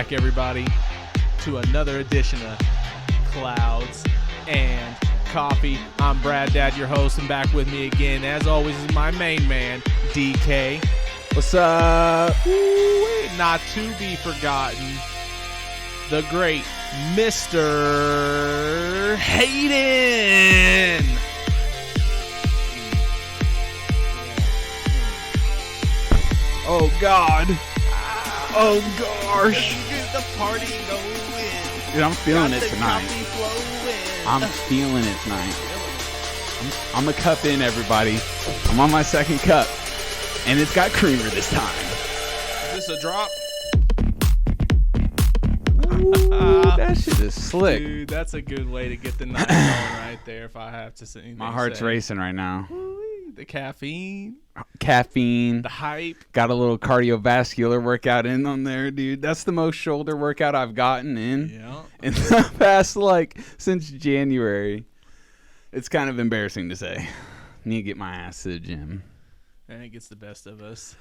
back, everybody, to another edition of Clouds and Coffee. I'm Brad Dad, your host, and back with me again, as always, is my main man, DK. What's up? Ooh, not to be forgotten, the great Mr. Hayden. Oh, God. Oh, gosh. Get the party going. Dude, I'm feeling it Got the tonight. coffee flowing. I'm feeling it tonight. I'm a cup in, everybody. I'm on my second cup. And it's got creamer this time. Is this a drop? Ooh, that shit is slick. Dude, that's a good way to get the night going right there, if I have to say anything. My heart's racing right now. Ooh, the caffeine, Caffeine. the hype. Got a little cardiovascular workout in on there, dude. That's the most shoulder workout I've gotten in. Yeah. In the past, since January. It's kind of embarrassing to say. Need to get my ass to the gym. And it gets the best of us.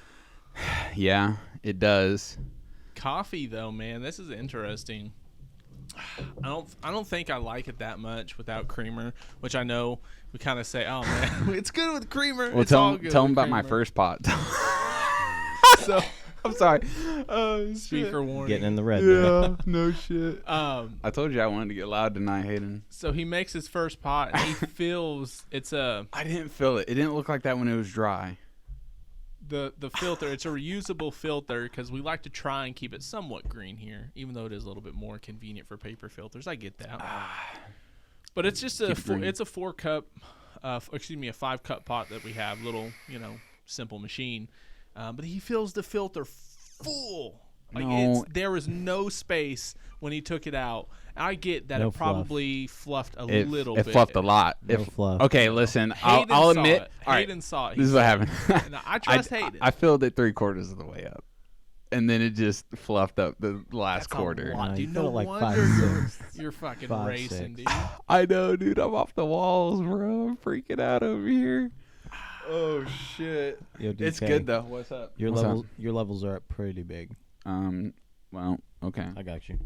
Yeah, it does. Coffee, though, man, this is interesting. I don't think I like it that much without creamer, which I know we kind of say, oh man, it's good with creamer. Well, it's tell all them good about with my creamer. first pot. So I'm sorry. Oh, speaker warning. Getting in the red. now. Yeah, no shit. I told you I wanted to get loud tonight, Hayden. So he makes his first pot, and he feels it's a I didn't feel it. It didn't look like that when it was dry. the filter. It's a reusable filter because we like to try and keep it somewhat green here, even though it is a little bit more convenient for paper filters. I get that, but it's just a Keep it green. it's a 4-cup, a 5-cup pot that we have. Little, simple machine. But he fills the filter full. No. There was no space when he took it out. I get that No it probably fluffed a It little bit. fluffed a lot. No fluff. Okay, listen. Hayden I'll saw admit. it. All right, Hayden saw it. this is what happened. No, I trust Hayden. I filled it 3/4 of the way up, and then it just fluffed up the last That's a quarter. lot, No, dude. you No filled it like wonder 5/6. you're fucking 5/6. racing, dude. I know, dude. I'm off the walls, bro. I'm freaking out over here. Oh shit. Yo, DK, It's good though. What's up? Your What's levels, your levels are up pretty big. Up? Well, okay. I got you.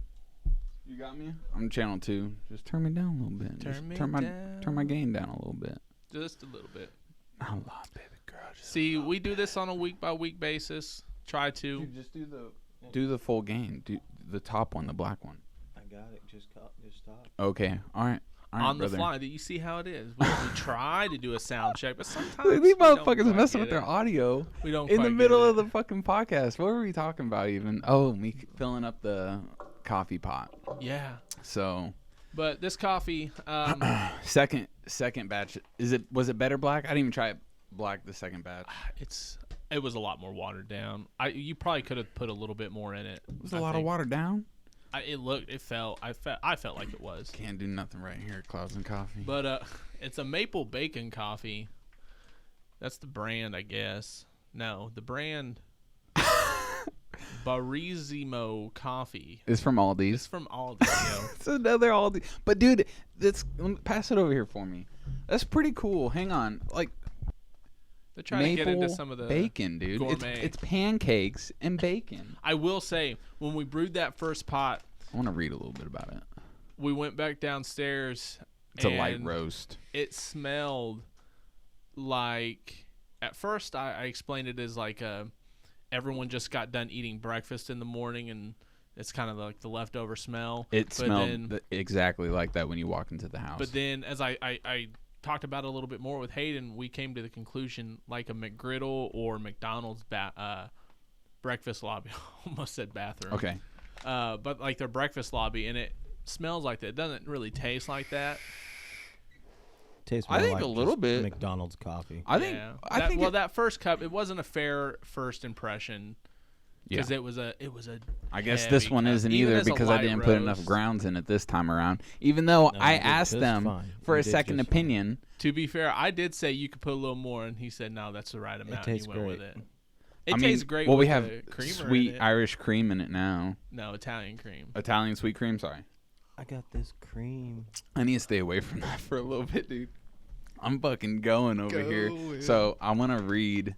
You got me. I'm channel 2. Just turn me down a little bit. Turn me turn my down. gain down a little bit. Just a little bit. A lot, baby girl. See, we do this on a week-by-week basis. Try to. Dude, just do the full gain. Do the top one, the black one. I got it. Just stop. Okay. All right. On the brother. fly. Do you see how it is? We try to do a sound check, but sometimes These we don't motherfuckers quite messing get with their it. audio We don't in quite the get middle it. of the fucking podcast. What were we talking about even? Oh, me filling up the coffee pot. Yeah. So But this coffee, second batch. Was it better black? I didn't even try it black the second batch. it was a lot more watered down. You probably could have put a little bit more in it. It was a lot of water down. I felt like it was. Can't do nothing right here at Clouds and Coffee. But it's a maple bacon coffee. That's the brand, I guess. No, the brand Barisimo Coffee. It's from Aldi's. It's from Aldi. Yo. It's another Aldi. But dude, pass it over here for me. That's pretty cool. Hang on. They're trying to get into Maple some of the bacon, dude. gourmet. It's pancakes and bacon. I will say, when we brewed that first pot, I want to read a little bit about it. we went back downstairs. It's a light and roast. It smelled like, at first I explained it as like everyone just got done eating breakfast in the morning and it's kind of like the leftover smell. It But smelled then- exactly like that when you walk into the house. But then as I talked about it a little bit more with Hayden, we came to the conclusion like a McGriddle or McDonald's breakfast lobby. Almost said bathroom. Okay. But like their breakfast lobby, and it smells like that. It doesn't really taste like that. Tastes I more think like a little just bit. McDonald's coffee. I think. Yeah. I think. that first cup, it wasn't a fair first impression because Yeah. it was a I guess this heavy one cup. isn't Even either as a because I light didn't put enough roast. grounds in it this time around. Even though No, I you did asked just them fine. for You a did second just fine. opinion. To be fair, I did say you could put a little more, and he said no, that's the right amount. And tastes he went great. with it. It I mean, tastes great. well, we with have the creamer sweet in it. Irish cream in it now. No, Italian cream. Italian sweet cream. Sorry. I got this cream. I need to stay away from that for a little bit, dude. I'm fucking going over here. Going. So I want to read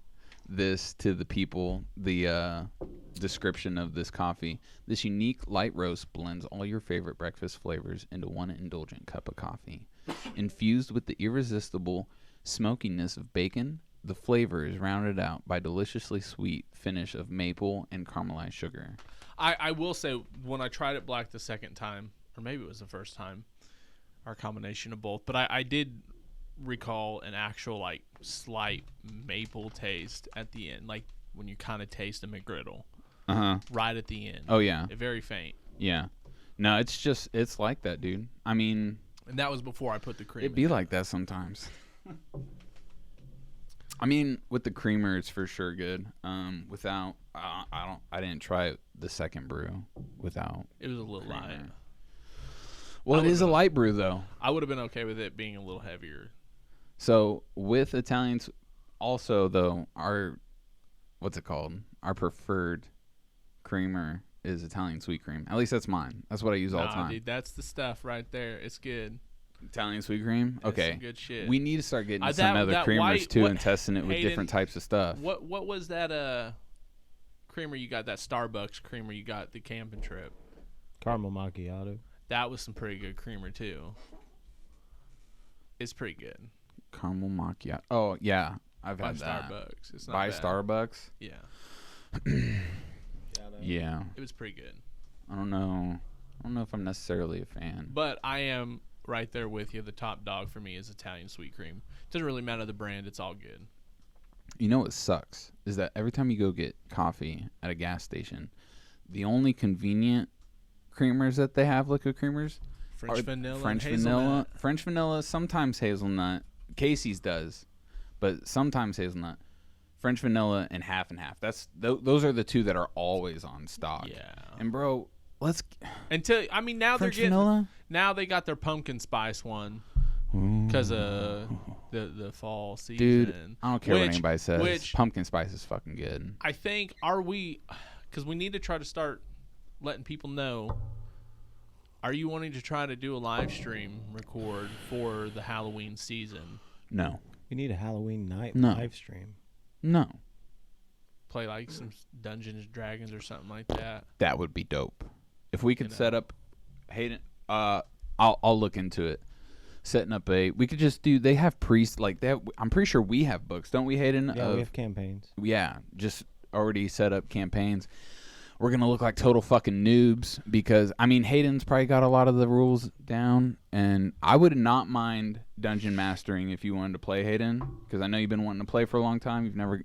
this to the people. The description of this coffee. This unique light roast blends all your favorite breakfast flavors into one indulgent cup of coffee. Infused with the irresistible smokiness of bacon, the flavor is rounded out by deliciously sweet finish of maple and caramelized sugar. I will say, when I tried it black the second time, or maybe it was the first time, or a combination of both, but I did recall an actual, like, slight maple taste at the end, like when you kind of taste a McGriddle. Right at the end. Oh, yeah. Very faint. Yeah. No, it's like that, dude. I mean... And that was before I put the cream It'd be like that sometimes. I mean, with the creamer, it's for sure good. Without, I didn't try it the second brew without. It was a little creamer. light. Well, it is a light brew, though. I would have been okay with it being a little heavier. So with Italians, also though, what's it called? Our preferred creamer is Italian sweet cream. At least that's mine. That's what I use all the time. Dude, that's the stuff right there. It's good. Italian sweet cream. That's Okay, some good shit. we need to start getting some other creamers white, too and testing it with Hayden, different types of stuff. What was that creamer you got? That Starbucks creamer you got the camping trip? Caramel macchiato. That was some pretty good creamer too. It's pretty good. Caramel macchiato. Oh yeah, I've By had that. Starbucks. It's not By bad. Starbucks. Yeah. Yeah. It was pretty good. I don't know if I'm necessarily a fan. But I am right there with you. The top dog for me is Italian sweet cream. Doesn't really matter the brand. It's all good. You know what sucks is that every time you go get coffee at a gas station, the only convenient creamers that they have, liquid creamers, French are vanilla, French and vanilla, hazelnut. French vanilla, sometimes hazelnut. Casey's does, but sometimes hazelnut. French vanilla and half. That's those are the two that are always on stock. Yeah. And bro, now French they're getting vanilla. Now they got their pumpkin spice one because of the fall season. Dude, I don't care what anybody says. Pumpkin spice is fucking good. I think because we need to try to start letting people know. Are you wanting to try to do a live stream record for the Halloween season? No. We need a Halloween night No. live stream. No. Play like some Dungeons and Dragons or something like that. That would be dope. If we could You know. set up Hayden, I'll look into it. Setting up we could just do. They have priests like that. I'm pretty sure we have books, don't we, Hayden? Yeah, we have campaigns. Yeah, just already set up campaigns. We're gonna look like total fucking noobs because Hayden's probably got a lot of the rules down, and I would not mind dungeon mastering if you wanted to play, Hayden, because I know you've been wanting to play for a long time.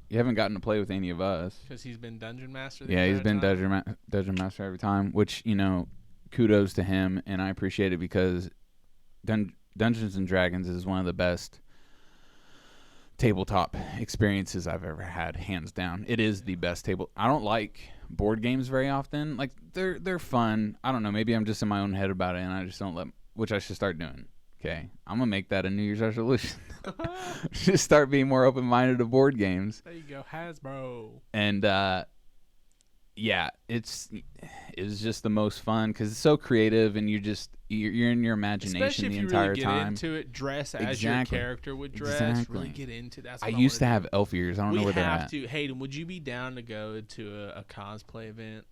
You haven't gotten to play with any of us. Because he's been Dungeon Master. Yeah, he's been dungeon master every time, which kudos to him, and I appreciate it because Dungeons and Dragons is one of the best tabletop experiences I've ever had, hands down. It is the best table. I don't like board games very often. Like they're fun. I don't know. Maybe I'm just in my own head about it, and I just don't which I should start doing. Okay, I'm gonna make that a New Year's resolution. Just start being more open-minded to board games. There you go, Hasbro. And yeah, it's just the most fun because it's so creative, and you're in your imagination Especially if the you entire really get time. into it, dress as Exactly. your character would dress. Exactly. Really get into that. I used to have elf ears. I don't know where they're at. Hayden, would you be down to go to a cosplay event?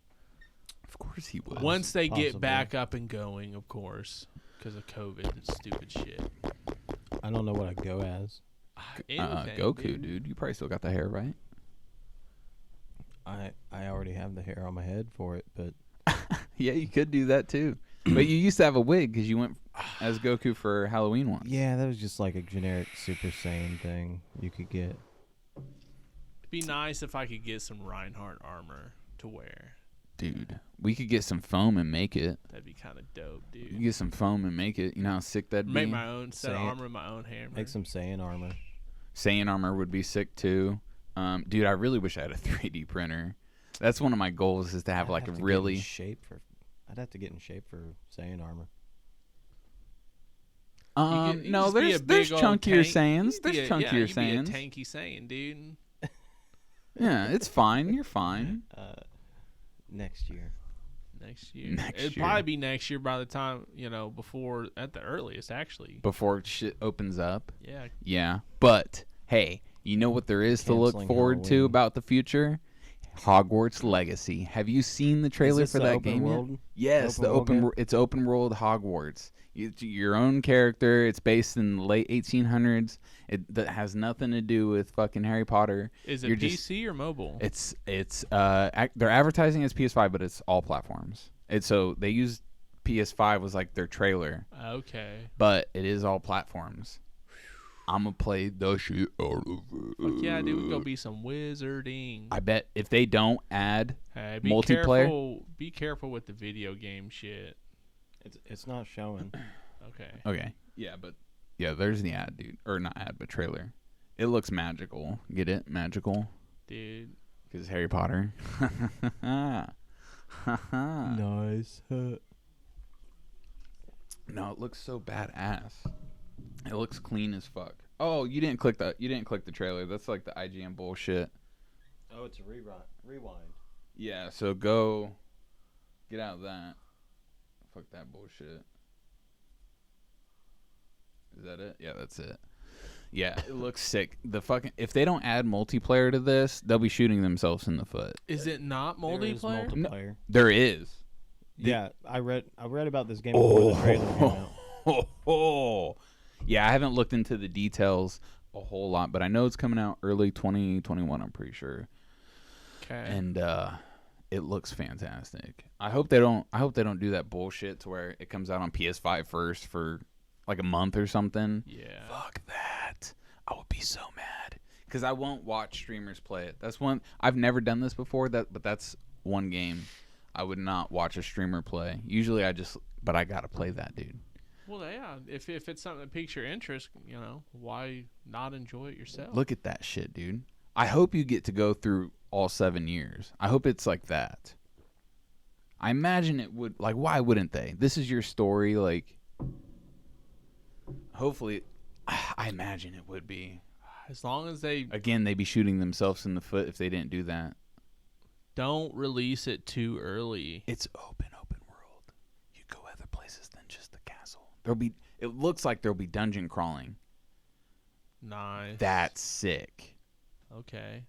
Of course he would. Once they get Possibly. back up and going, of course, because of COVID and stupid shit. I don't know what I go as. Anything, Goku, dude. You probably still got the hair, right? I already have the hair on my head for it, but Yeah, you could do that too. But you used to have a wig because you went as Goku for Halloween once. yeah, that was just like a generic Super Saiyan thing you could get. It'd be nice if I could get some Reinhardt armor to wear. Dude, we could get some foam and make it. That'd be kind of dope, You dude. get some foam and make it. You know how sick that'd Make be? my own set of Saiyan- armor, my own hammer. Make some Saiyan armor. Saiyan armor would be sick too. Dude, I really wish I had a 3D printer. That's one of my goals is to have like a really... I'd have to get in shape for Saiyan armor. You no, just be a there's big old chunkier tank. Saiyans. You'd There's be a- chunkier yeah, you'd be a Saiyans. tanky Saiyan, dude. Yeah, it's fine. You're fine. Next year. Next year. Next It'd year. probably be next year by the time, before, at the earliest, actually. Before shit opens up. Yeah. Yeah. But, hey, you know what there is to look Canceling forward to Halloween. about the future? Hogwarts Legacy. Have you seen the trailer Is this for the that open game yet? world? Yes, Open world game? it's open world Hogwarts. It's your own character. It's based in the late 1800s. That has nothing to do with fucking Harry Potter. Is it You're PC or mobile? It's they're advertising as PS5, but it's all platforms. So they use PS5 was like their trailer, Okay. but it is all platforms. I'm gonna play the shit out of it. Fuck yeah, dude. We go be some wizarding. I bet if they don't add Hey, be multiplayer. Be careful with the video game shit. It's not showing. Okay. Okay. Yeah, but yeah, there's the ad, dude, or not ad, but trailer. It looks magical. Get it? Magical. Dude. Because Harry Potter. Nice. No, it looks so badass. It looks clean as fuck. Oh, you didn't click the trailer. That's like the IGN bullshit. Oh, it's a rewind. Yeah, so go get out of that. Fuck that bullshit. Is that it? Yeah, that's it. Yeah, it looks sick. The fucking if they don't add multiplayer to this, they'll be shooting themselves in the foot. Is it not There is multiplayer? multiplayer. There is. Yeah, I read about this game before the trailer came out. Yeah, I haven't looked into the details a whole lot, but I know it's coming out early 2021, I'm pretty sure. Okay. And it looks fantastic. I hope they don't do that bullshit to where it comes out on PS5 first for like a month or something. Yeah. Fuck that. I would be so mad cuz I won't watch streamers play it. That's one I've never done this before but that's one game I would not watch a streamer play. Usually I got to play that, dude. Well, yeah. If it's something that piques your interest, why not enjoy it yourself? Look at that shit, dude. I hope you get to go through all 7 years. I hope it's like that. I imagine it would. Like, why wouldn't they? This is your story. Like, hopefully, I imagine it would be. As long as they Again, they'd be shooting themselves in the foot if they didn't do that. don't release it too early. It's open world. You go other places than just the castle. It looks like there'll be dungeon crawling. Nice. That's sick. Okay.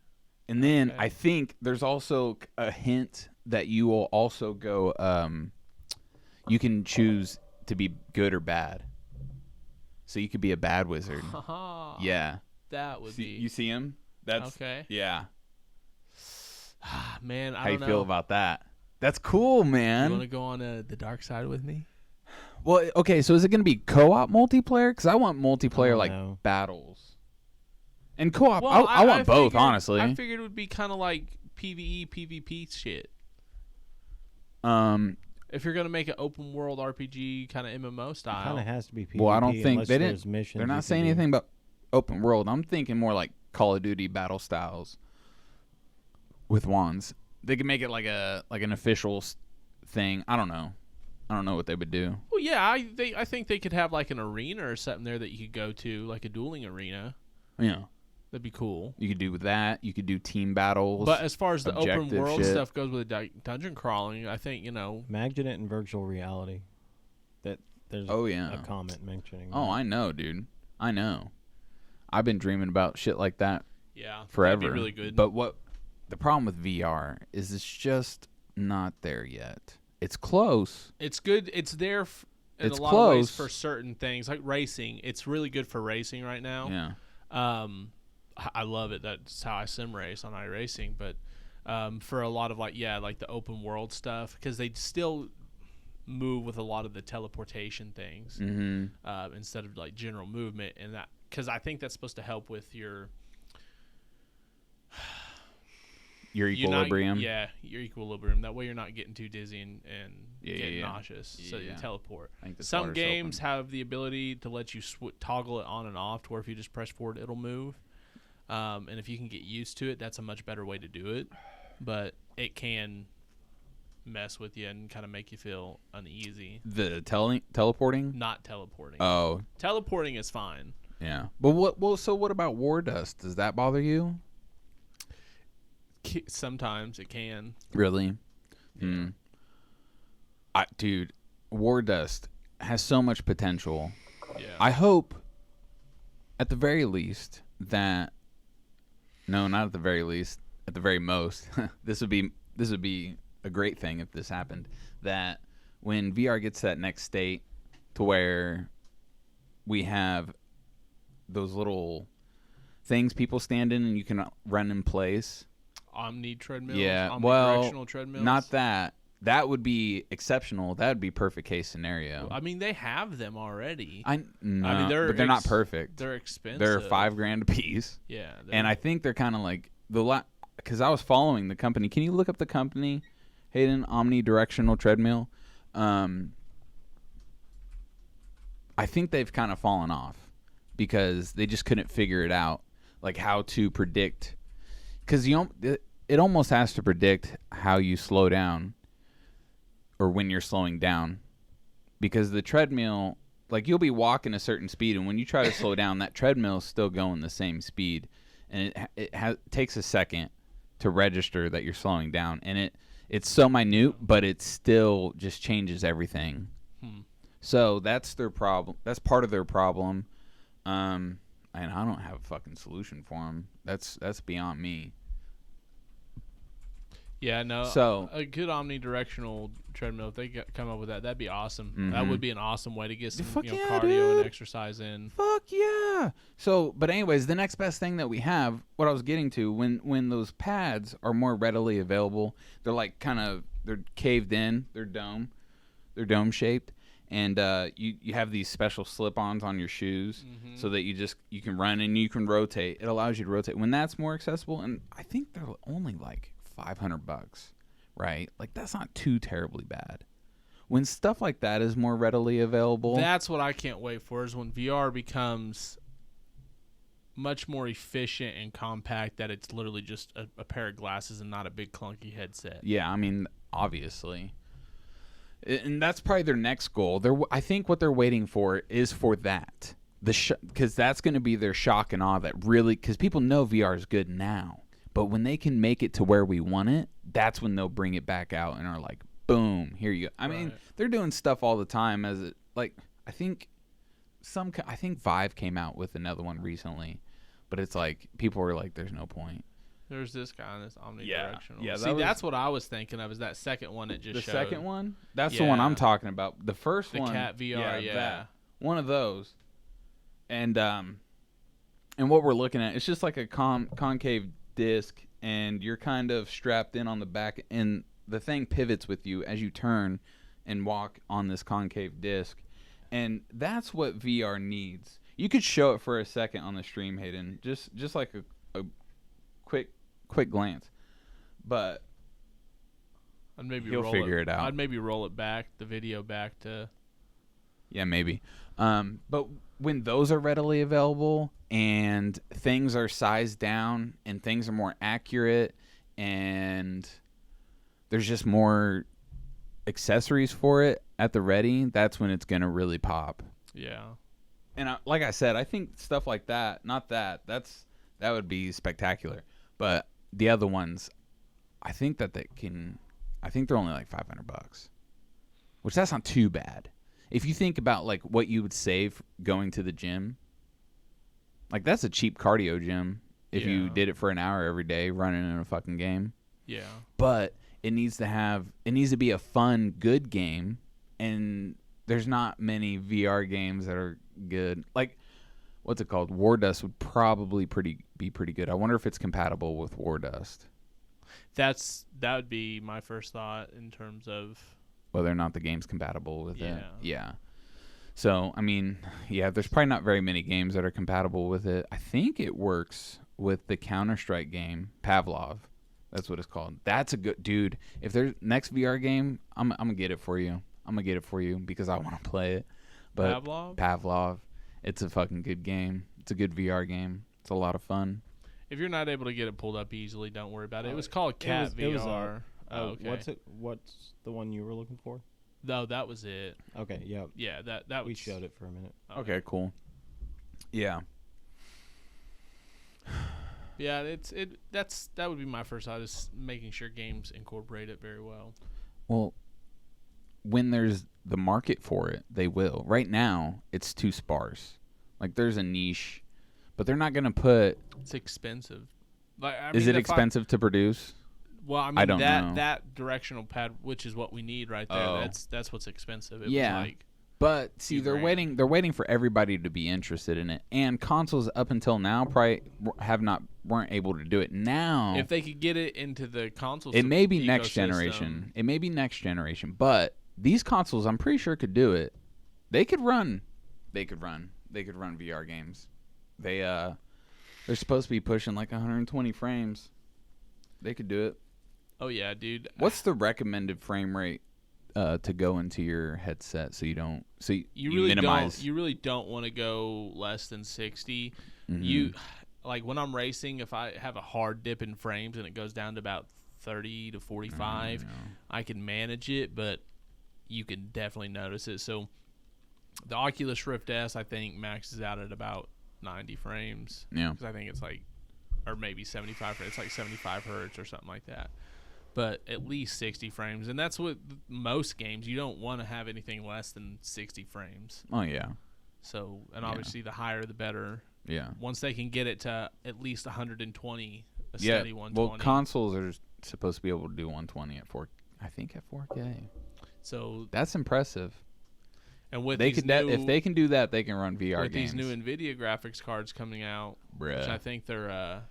And then Okay. I think there's also a hint that you will also go. You can choose to be good or bad. So you could be a bad wizard. Haha. Yeah. That would be. You see him? That's Okay. Yeah. Man, I How you don't know. feel about that? That's cool, You man. want to go on the dark side with me? Well, okay. So is it going to be co-op multiplayer? Because I want multiplayer don't like know. battles. And co-op, Well, I want both, figured- honestly. I figured it would be kind of like PvE, PvP shit. Um, If you're gonna make an open world RPG kind of MMO Kind style, of has to be PvP. Well, I don't think unless they there's didn't. missions They're you not can saying do. anything about open world. I'm thinking more like Call of Duty battle styles with wands. They could make it like an official thing. I don't know. I don't know what they would do. well, yeah, I think they could have like an arena or something there that you could go to, like a dueling arena. Yeah, That'd be cool. you could do with that. You could do team battles. But as far as the open objective world shit. stuff goes with dungeon crawling, I think Imagine it in virtual reality. That there's Oh, yeah. a comment mentioning. Oh, that. I know, dude. I know. I've been dreaming about shit like that yeah, forever. That'd be really good. But what the problem with VR is it's just not there yet. It's close. it's good. It's there in It's a lot of ways close. for certain things, like racing. It's really good for racing right now. Yeah. I love it. That's how I sim race on iRacing. But for a lot of like the open world stuff, because they still move with a lot of the teleportation things Mm-hmm. instead of like general movement, and that because I think that's supposed to help with your Your equilibrium. your equilibrium. That way you're not getting too dizzy and getting yeah. nauseous. So you Yeah. teleport. I think the Some water's games open. have the ability to let you toggle it on and off, to where if you just press forward, it'll move. And if you can get used to it, that's a much better way to do it. But it can mess with you and kind of make you feel uneasy. The teleporting. Not teleporting. Oh, Teleporting is fine. yeah. But what? Well, so what about war dust? Does that bother you? Sometimes it can. Really? Hmm. Dude, war dust has so much potential. Yeah. I hope, at the very least, that. No, not at the very least. at the very most, this would be a great thing if this happened, that when VR gets to that next state to where we have those little things people stand in and you can run in place. Omni treadmills? Yeah, Omnidirectional treadmills? Not that. That would be exceptional. That would be perfect case scenario. I mean, they have them already. I mean, they're but they're not perfect. They're expensive. They're $5,000 a piece. Yeah. And I think they're kind of like because I was following the company. Can you look up the company, Hayden? Omnidirectional treadmill. I think they've kind of fallen off because they just couldn't figure it out, like how to predict. Because it almost has to predict how you slow down or when you're slowing down. Because the treadmill, like you'll be walking a certain speed, and when you try to slow down, that treadmill is still going the same speed. And it takes a second to register that you're slowing down. And it's so minute, but it still just changes everything. So that's their problem. That's part of their problem. And I don't have a fucking solution for them. That's beyond me. Yeah, no. So a good omnidirectional treadmill, if they come up with that, that'd be awesome. Mhm. That would be an awesome way to get some Fuck yeah, cardio dude. and exercise in. Fuck yeah. So, but anyways, the next best thing that we have, what I was getting to, when those pads are more readily available, they're like they're caved in, they're dome shaped, and you have these special slip-ons on your shoes so that you can run and you can rotate. It allows you to rotate. When that's more accessible, and I think they're only like $500, right? Like that's not too terribly bad. When stuff like that is more readily available, That's what I can't wait for, is when VR becomes much more efficient and compact, that it's literally just a pair of glasses and not a big clunky headset. yeah, I mean, obviously. And that's probably their next goal. I think what they're waiting for is for that. Because that's going to be their shock and awe that really, because people know VR is good now. But when they can make it to where we want it, that's when they'll bring it back out and are like, boom, here you go. I mean, they're doing stuff all the time I think Vive came out with another one recently, but it's like people were like, there's no point. There's this guy on this omnidirectional. Yeah, See, that's what I was thinking of, is that second one it just The showed. second one? That's the one I'm talking about. The first The one. Cat VR, yeah. that. One of those. And what we're looking at, it's just like a concave disc, and you're kind of strapped in on the back, and the thing pivots with you as you turn and walk on this concave disc. And that's what VR needs. You could show it for a second on the stream, Hayden. Just like a quick glance. But I'd maybe he'll figure it out. I'd maybe roll it back, the video back to... Yeah, maybe. But when those are readily available and things are sized down and things are more accurate and there's just more accessories for it at the ready, that's when it's going to really pop. Yeah. And like I said, I think stuff like that, that would be spectacular. But the other ones, I think they're only like $500, which that's not too bad. If you think about like what you would save going to the gym, like that's a cheap cardio gym if you did it for an hour every day running in a fucking game. Yeah. But it needs to be a fun, good game, and there's not many VR games that are good. Like, what's it called? Wardust would probably be pretty good. I wonder if it's compatible with Wardust. That would be my first thought in terms of whether or not the game's compatible with it. Yeah. Yeah. So, I mean, yeah, there's probably not very many games that are compatible with it. I think it works with the Counter-Strike game, Pavlov. That's what it's called. That's a good... Dude, if there's next VR game, I'm going to get it for you. I'm going to get it for you because I want to play it. But Pavlov, it's a fucking good game. It's a good VR game. It's a lot of fun. If you're not able to get it pulled up easily, don't worry about it. It was called Cat VR. Okay. What's the one you were looking for? No, that was it. Okay, yeah. Yeah, that we was... showed it for a minute. Okay, cool. Yeah. Yeah, that would be my first thought, is making sure games incorporate it very well. Well, when there's the market for it, they will. Right now, it's too sparse. Like, there's a niche, but they're not going to put... It's expensive. Like, Is it expensive to produce? Well, I mean, I don't know. that directional pad, which is what we need right there. Oh. That's what's expensive. It Yeah. was like, But see, few they're grand. waiting. They're waiting for everybody to be interested in it. And consoles up until now probably weren't able to do it. Now if they could get it into the console, it may be next ecosystem, generation. It may be next generation. But these consoles, I'm pretty sure could do it. They could run. They could run VR games. They're supposed to be pushing like 120 frames. They could do it. Oh yeah, dude. What's the recommended frame rate to go into your headset so you really minimize? you really don't want to go less than 60. Mhm. You like when I'm racing, if I have a hard dip in frames and it goes down to about 30 to 45, I can manage it, but you can definitely notice it. So the Oculus Rift S, I think, maxes out at about 90 frames. Yeah. Because I think it's like, or maybe 75. It's like 75 hertz or something like that. But at least 60 frames, and that's what most games. You don't want to have anything less than 60 frames. Oh yeah. So, and Yeah. obviously, the higher the better. Yeah. Once they can get it to at least 120, a Yeah. steady 120. Well, consoles are supposed to be able to do 120 at 4. I think at 4K. So, That's impressive. and with They these could new, if they can do that, they can run VR with games. these new NVIDIA graphics cards coming out, which I Bruh. think they're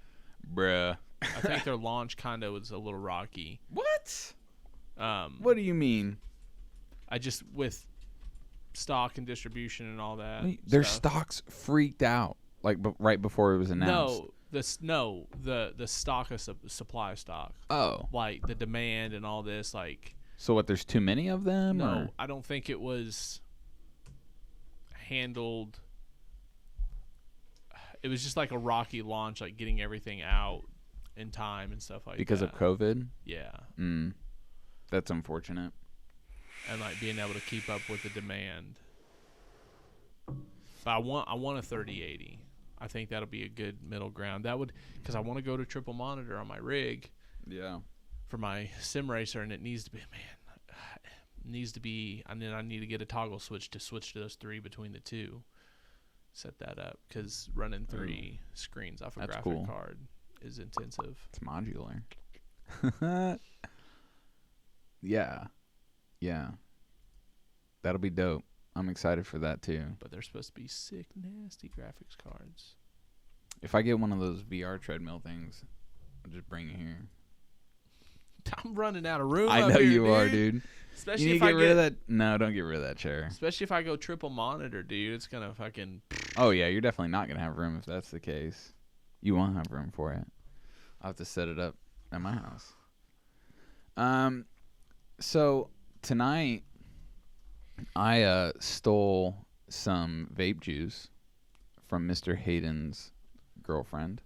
Bruh. I think their launch kind of was a little rocky. What? Um, What do you mean? I just with stock and distribution and all that. Their stuff. stocks freaked out like right before it was announced. The stock of supply of stock, Oh. like the demand and all this. Like, So what? There's too many of them? no, Or? I don't think it was handled. It was just like a rocky launch, like getting everything out in time and stuff like Because that. of COVID? Yeah, That's unfortunate. and like being able to keep up with the demand. But I want a 3080. I think that'll be a good middle ground. That would, because I want to go to triple monitor on my rig Yeah. for my sim racer, and it needs to be, and then I need to get a toggle switch to those three between the two. Set that up, because running 3 screens off a That's graphic cool. card is intensive. It's modular. Yeah. Yeah. That'll be dope. I'm excited for that too. But they're supposed to be sick, nasty graphics cards. If I get one of those VR treadmill things, I'll just bring it here. I'm running out of room. I up know here, you are, dude. dude. Especially You need if to I get rid of that. No, don't get rid of that chair. Especially if I go triple monitor, dude. It's gonna fucking. Oh yeah, you're definitely not gonna have room if that's the case. You won't have room for it. I'll have to set it up at my house. So tonight I stole some vape juice from Mr. Hayden's girlfriend,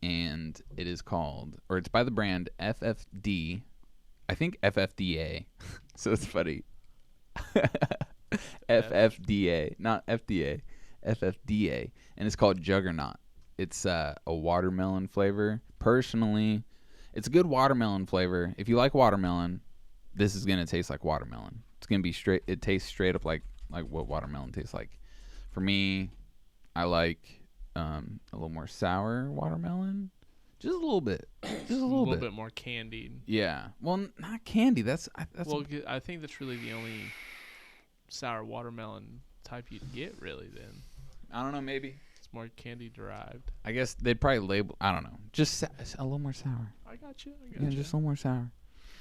and it is called, or it's by the brand FFD. I think FFDA. So it's funny. FFDA, not FDA. FFDA, and it's called Juggernaut. It's a watermelon flavor. Personally, it's a good watermelon flavor. If you like watermelon, this is gonna taste like watermelon. It's gonna be straight. It tastes straight up like what watermelon tastes like. For me, I like a little more sour watermelon, just a little bit, just a little bit. more candied. Yeah. Well, not candy. That's Well, I think that's really the only sour watermelon type you'd get, really. Then I don't know. Maybe. it's more candy derived. I guess they'd probably label. I don't know. Just a little more sour. I got you. Yeah, just a little more sour.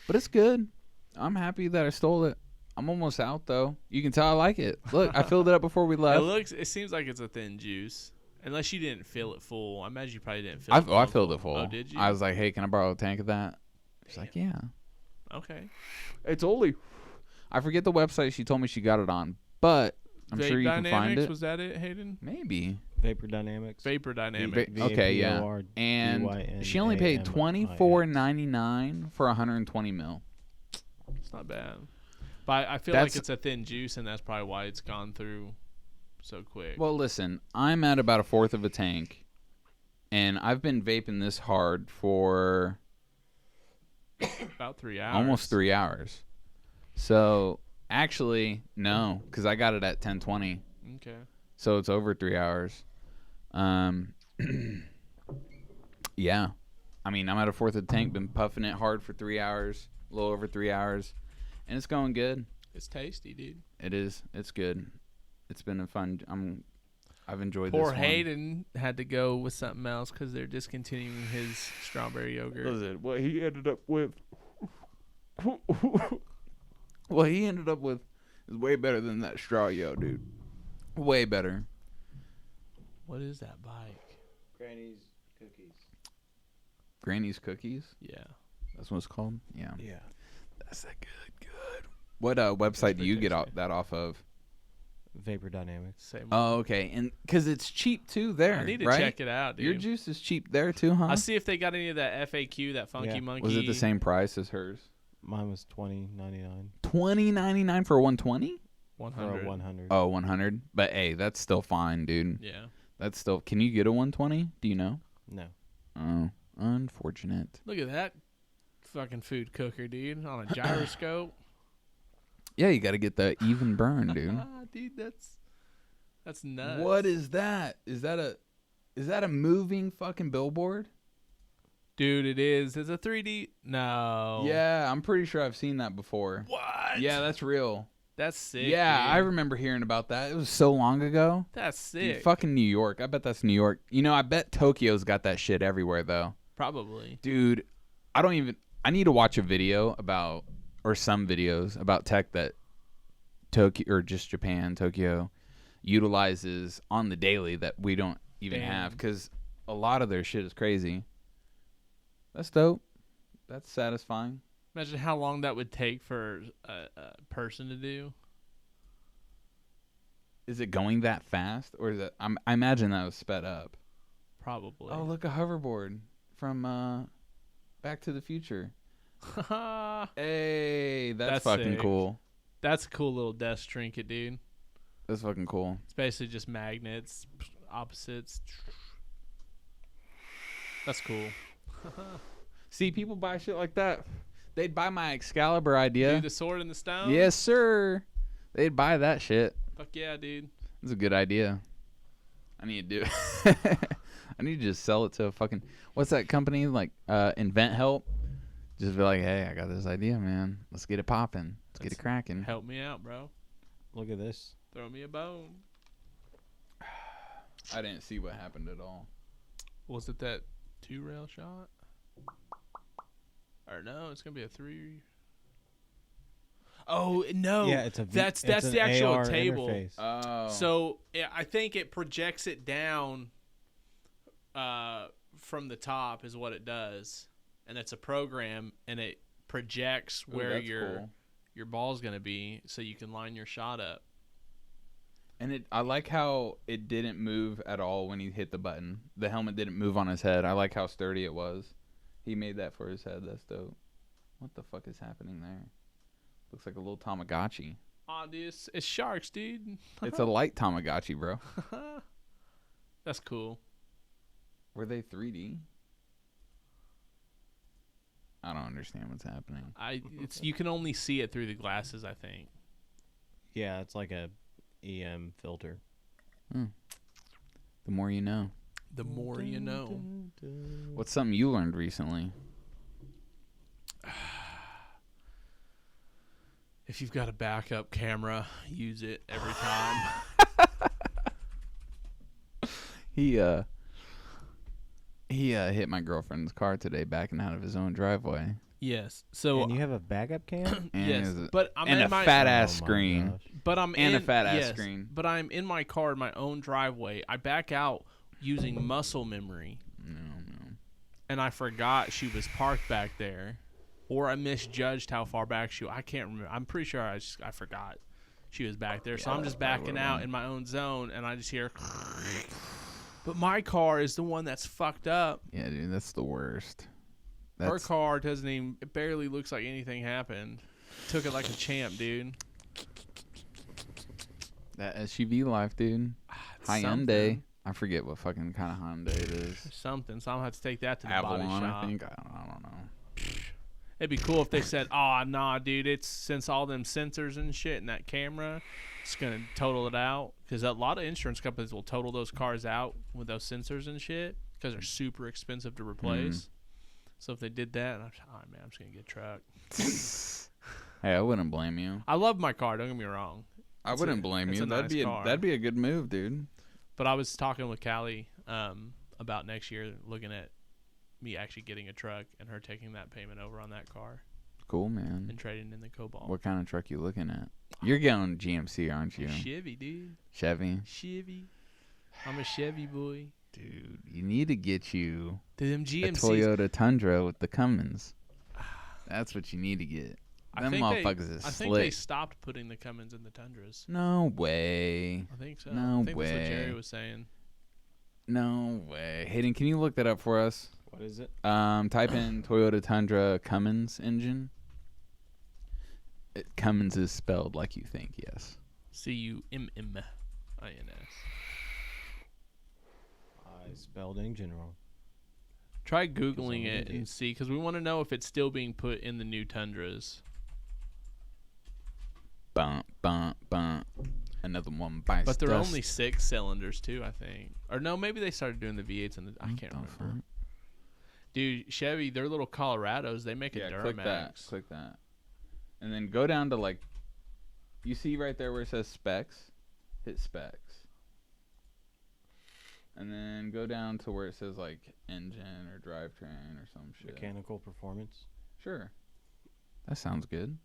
But it's good. I'm happy that I stole it. I'm almost out though. You can tell I like it. Look, I filled it up before we left. It seems like it's a thin juice, unless you didn't fill it full. I imagine you probably didn't fill it. I filled it full. Oh, did you? I was like, hey, can I borrow a tank of that? She's like, yeah. Okay. It's only. I forget the website she told me she got it on, but I'm Vape sure you Dynamics, can find it. was that it, Hayden? Maybe. Vapor Dynamics. Vapor Dynamics. Okay, yeah. And she only paid $24.99 for 120 mil. It's not bad. But I feel like it's a thin juice, and that's probably why it's gone through so quick. Well, listen, I'm at about a fourth of a tank, and I've been vaping this hard for about 3 hours. almost 3 hours. So, actually, no, because I got it at 10:20. Okay. So it's over 3 hours. Yeah. I mean, I'm at a fourth of the tank, been puffing it hard for 3 hours, a little over 3 hours, and it's going good. It's tasty, dude. It is. It's good. It's been a fun. I've enjoyed Poor this one. Hayden had to go with something else because they're discontinuing his strawberry yogurt. Listen, what he ended up with. What he ended up with is way better than that straw yo, dude. Way better. What is that bike? Granny's cookies. Granny's Cookies. Yeah. That's what it's called. Yeah. Yeah. That's that good. What website do you get that off of? Vapor Dynamics. Same. Oh, okay, and because it's cheap too there. I need to right? check it out, dude. Your juice is cheap there too, huh? I'll see if they got any of that FAQ, that Funky Yeah. Monkey. Was it the same price as hers? Mine was $20.99 $20.99 for a 120? for 100. a 100. Oh, 100. But hey, that's still fine, dude. Yeah. That's still. Can you get a 120? Do you know? No. Oh, unfortunate. Look at that fucking food cooker, dude, on a gyroscope. Yeah, you got to get the even burn, dude. Dude, that's nuts. What is that? Is that a moving fucking billboard? Dude, it is. It's a 3D. No. Yeah, I'm pretty sure I've seen that before. What? Yeah, that's real. That's sick. Yeah, dude. I remember hearing about that. It was so long ago. That's Dude, sick. fucking New York. I bet that's New York. You know, I bet Tokyo's got that shit everywhere, though. Probably. Dude, I need to watch a video about, or some videos about tech that Tokyo, or just Japan, Tokyo, utilizes on the daily that we don't even Damn. have, because a lot of their shit is crazy. That's dope. That's satisfying. Imagine how long that would take for a person to do. Is it going that fast, or is it? I imagine that was sped up. Probably. Oh, look, a hoverboard from Back to the Future. Hey, that's fucking sick. cool. That's a cool little desk trinket, dude. That's fucking cool. It's basically just magnets, opposites. That's cool. See, people buy shit like that. They'd buy my Excalibur idea. Dude, the sword and the stone? Yes, sir. They'd buy that shit. Fuck yeah, dude. It's a good idea. I need to do it. I need to just sell it to a fucking, what's that company, like Invent Help? Just be like, hey, I got this idea, man. Let's get it popping. Let's get it cracking. Help me out, bro. Look at this. Throw me a bone. I didn't see what happened at all. Was it that 2-rail shot? Or no, it's gonna be a 3. Oh no! Yeah, it's a. That's an the actual AR table. interface. Oh. So I think it projects it down from the top is what it does, and it's a program, and it projects Ooh, where that's your cool. your ball's gonna be, so you can line your shot up. And I like how it didn't move at all when he hit the button. The helmet didn't move on his head. I like how sturdy it was. He made that for his head. That's dope. What the fuck is happening there? Looks like a little Tamagotchi. Aw, dude, it's sharks, dude. It's a light Tamagotchi, bro. That's cool. Were they 3D? I don't understand what's happening. You can only see it through the glasses, I think. Yeah, it's like a EM filter. The more you know. The more you know. What's something you learned recently? If you've got a backup camera, use it every time. He hit my girlfriend's car today backing out of his own driveway. Yes. So And you have a backup cam? And yes, it was but I'm and in a my fat ass Oh my screen. gosh. but I'm and in a fat ass yes, screen. But I'm in my car in my own driveway. I back out using muscle memory, No. and I forgot she was parked back there, or I misjudged how far back she. I can't remember. I'm pretty sure I forgot she was back there. So Yeah, I'm that's just probably backing what it out was. in my own zone, and I just hear. But my car is the one that's fucked up. Yeah, dude, that's the worst. Her car doesn't even. It barely looks like anything happened. Took it like a champ, dude. That SUV life, dude. It's Hyundai. something. I forget what fucking kind of Hyundai it is. Something. So I'm gonna have to take that to the body Avalon, shop. I think. I don't know. It'd be cool if they said, "Oh, nah, dude, it's since all them sensors and shit and that camera, it's gonna total it out." Because a lot of insurance companies will total those cars out with those sensors and shit. because they're super expensive to replace. So if they did that, I'm just gonna get a truck. Hey, I wouldn't blame you. I love my car. Don't get me wrong. I wouldn't blame it's you. a nice car. That'd be a good move, dude. But I was talking with Callie about next year, looking at me actually getting a truck and her taking that payment over on that car Cool, man. and trading in the Cobalt. What kind of truck you looking at? You're going GMC, aren't you? Chevy, dude. Chevy. Chevy. I'm a Chevy boy. Dude, you need to get you Dude, them a GMCs. Toyota Tundra with the Cummins. That's what you need to get. I Them think motherfuckers is I think they slick. stopped putting the Cummins in the Tundras. No way. I think so. No I think that's what way. Jerry was saying. No way. Hayden, can you look that up for us? What is it? Type in Toyota Tundra Cummins engine. Cummins is spelled like you think, yes. CUMMINS. I spelled engine wrong. Try Googling it Indeed. and see, because we want to know if it's still being put in the new Tundras. Bump, bump, bump. Another one bites But they're dust. only 6 cylinders, too, I think. Or no, maybe they started doing the V8s and I can't What the remember. fuck? Dude, Chevy, their little Colorados, they make a Yeah, Duramax. click that. Click that. And then go down to like, you see right there where it says specs? Hit specs. And then go down to where it says like engine or drivetrain or some shit. Mechanical performance. Sure. That sounds good.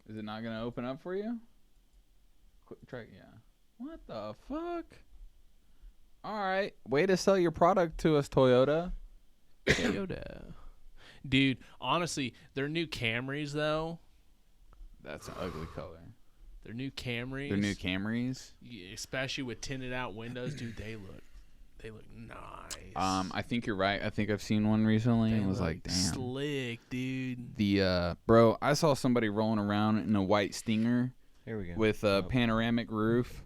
Is it not going to open up for you? Try, yeah. What the fuck? All right. Way to sell your product to us, Toyota. Toyota. Dude, honestly, their new Camrys, though. That's an ugly color. Their new Camrys. Their new Camrys. Yeah, especially with tinted out windows, dude, they look nice. I think you're right. I think I've seen one recently They and was look like, damn. slick, dude. The bro, I saw somebody rolling around in a white Stinger Here we go. with a panoramic roof,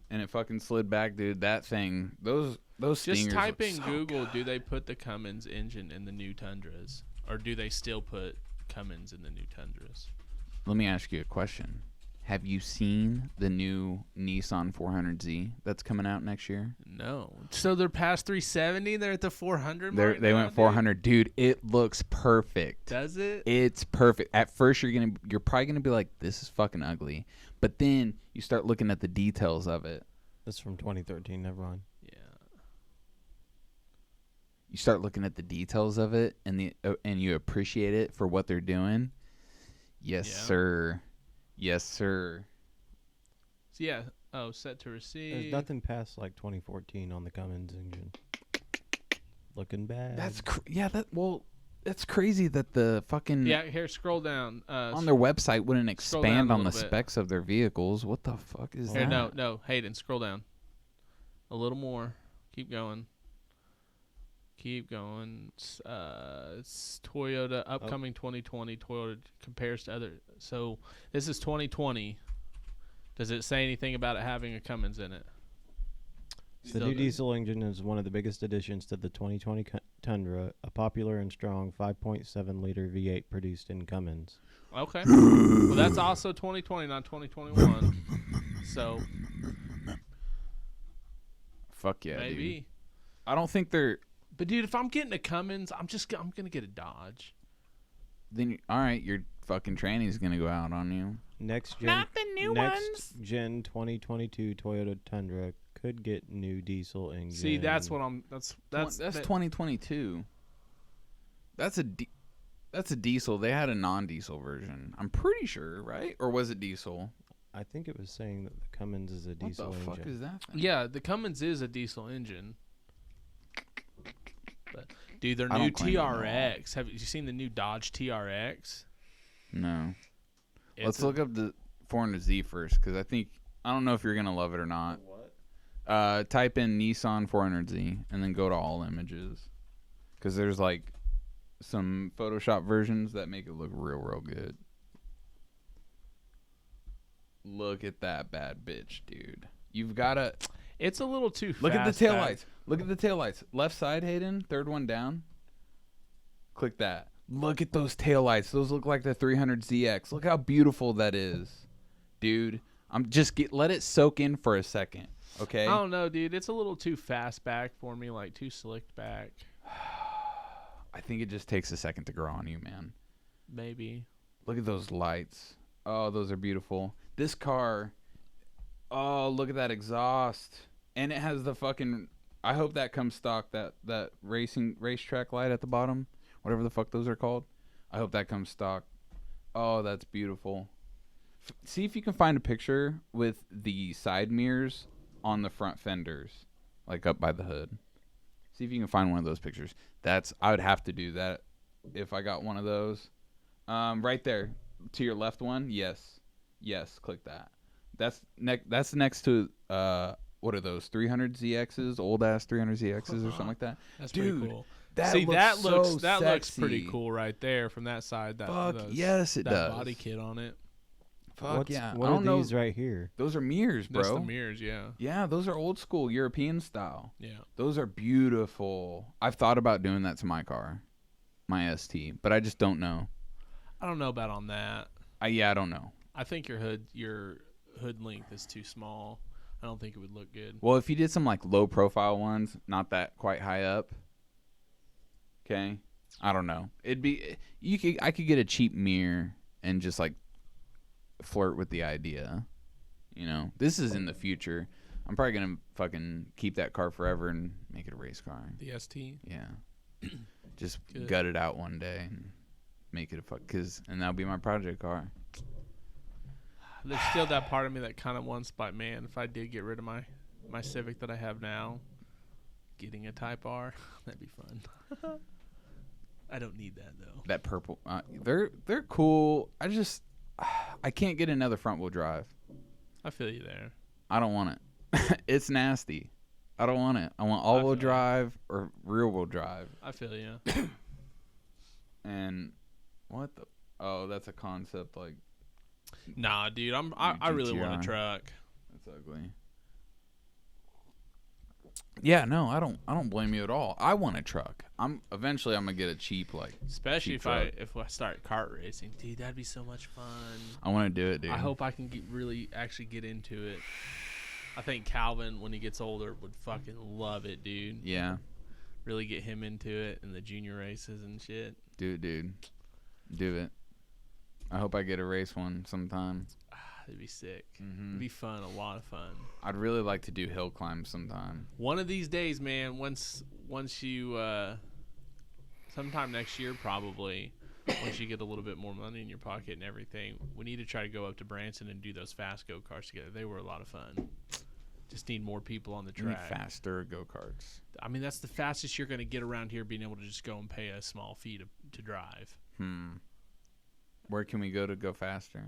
and it fucking slid back, dude. That thing, those Stingers. Just type look in so Google, good. do they put the Cummins engine in the new Tundras? Or do they still put Cummins in the new Tundras? Let me ask you a question. Have you seen the new Nissan 400Z that's coming out next year? No. So they're past 370? They're at the 400 mark They now, went dude? 400, dude. It looks perfect. Does it? It's perfect. At first, you're probably gonna be like, "This is fucking ugly," but then you start looking at the details of it. This is from 2013. Never mind. Yeah. You start looking at the details of it, and you appreciate it for what they're doing. Yes, Yeah. sir. Yes, sir. So yeah. Oh, set to receive. There's nothing past like 2014 on the Cummins engine. Looking bad. That's that's crazy that the fucking Yeah, here, scroll down. on their website wouldn't Scroll down expand a on the little bit. specs of their vehicles. What the fuck is Here, that? no, Hayden, scroll down. A little more. Keep going. It's Toyota upcoming 2020. Toyota compares to other. So this is 2020. Does it say anything about it having a Cummins in it? The Still new doesn't. diesel engine is one of the biggest additions to the 2020 Tundra, a popular and strong 5.7-liter V8 produced in Cummins. Okay. Well, that's also 2020, not 2021. So Fuck yeah, maybe. dude. I don't think they're. But dude, if I'm getting a Cummins, I'm gonna get a Dodge. Then all right, your fucking tranny's gonna go out on you. Next gen, Not the new next ones. gen 2022 Toyota Tundra could get new diesel engine. See, that's what I'm. That's That's that- 2022. That's a diesel. They had a non-diesel version. I'm pretty sure, right? Or was it diesel? I think it was saying that the Cummins is a What diesel the engine. fuck is that thing? Yeah, the Cummins is a diesel engine. But dude, their I new don't claim it at all. TRX. Have you seen the new Dodge TRX? No. Let's It's a- look up the 400Z first, because I don't know if you're gonna love it or not. What? Type in Nissan 400Z and then go to all images, because there's like some Photoshop versions that make it look real good. Look at that bad bitch, dude. You've gotta It's a little too fast. look at the back. taillights. Look at the taillights. Left side, Hayden. Third one down. Click that. Look at those taillights. Those look like the 300ZX. Look how beautiful that is, dude. Let it soak in for a second. Okay. I don't know, dude. It's a little too fast back for me, like too slicked back. I think it just takes a second to grow on you, man. Maybe. Look at those lights. Oh, those are beautiful. This car. Oh, look at that exhaust. And it has the fucking. I hope that comes stock. That racetrack light at the bottom, whatever the fuck those are called. I hope that comes stock. Oh, that's beautiful. See if you can find a picture with the side mirrors on the front fenders, like up by the hood. See if you can find one of those pictures. I would have to do that if I got one of those. Right there to your left one. Yes, click that. That's next to what are those 300 ZXs, old ass 300 ZXs or something like that. That's Dude, pretty cool. That See, looks that looks pretty sexy. cool right there from that side. Fuck yes, it that does. body kit on it. Fuck yeah. What I don't are know. these right here? Those are mirrors, bro. That's the mirrors, yeah. Yeah, those are old school European style. Yeah. Those are beautiful. I've thought about doing that to my car, my ST, but I just don't know. I don't know about on that. I don't know. I think your hood length is too small. I don't think it would look good. Well, if you did some like low profile ones, not that quite high up. Okay, I don't know. I could get a cheap mirror and just like flirt with the idea. You know, this is in the future. I'm probably gonna fucking keep that car forever and make it a race car. The ST. Yeah, just Good. gut it out one day and make it and that'll be my project car. There's still that part of me that kind of wants, but man, if I did get rid of my Civic that I have now, getting a Type R, that'd be fun. I don't need that though. That purple, they're cool. I can't get another front wheel drive. I feel you there. I don't want it. It's nasty. I don't want it. I want all wheel feel drive or rear wheel drive. I feel you. And what the? Oh, that's a concept like. Nah, dude, I really want a GTI. truck. That's ugly. Yeah, no, I don't blame you at all. I want a truck. Eventually I'm gonna get a cheap Especially cheap if I start kart racing, dude, that'd be so much fun. I want to do it, dude. I hope I can actually get into it. I think Calvin, when he gets older, would fucking love it, dude. Yeah, Really get him into it in the junior races and shit. do it, dude. Do it. I hope I get to race one sometime. It'd be sick. Mhm. It'd be fun, a lot of fun. I'd really like to do hill climbs sometime. One of these days, man. Once you, sometime next year probably. Once you get a little bit more money in your pocket and everything, we need to try to go up to Branson and do those fast go karts together. They were a lot of fun. Just need more people on the You need track. faster go karts. I mean, that's the fastest you're going to get around here, being able to just go and pay a small fee to drive Where can we go to go faster?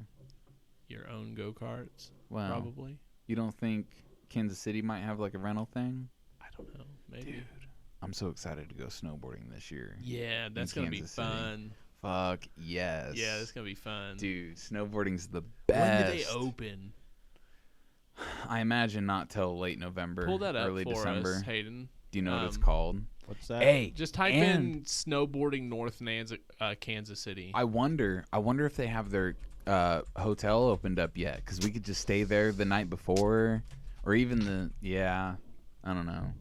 your own go karts. Wow. Probably. You don't think Kansas City might have like a rental thing? I don't know. Maybe. Dude, I'm so excited to go snowboarding this year. Yeah, that's going to be Kansas City. fun. Fuck yes. Yeah, that's going to be fun. Dude, snowboarding's the When best. do they open? I imagine not till late November, Pull that up early for December. us, Hayden. Do you know what it's Um, called? What's that? Hey, Just type and in snowboarding North Kansas City. I wonder if they have their hotel opened up yet, because we could just stay there the night before, or even I don't know.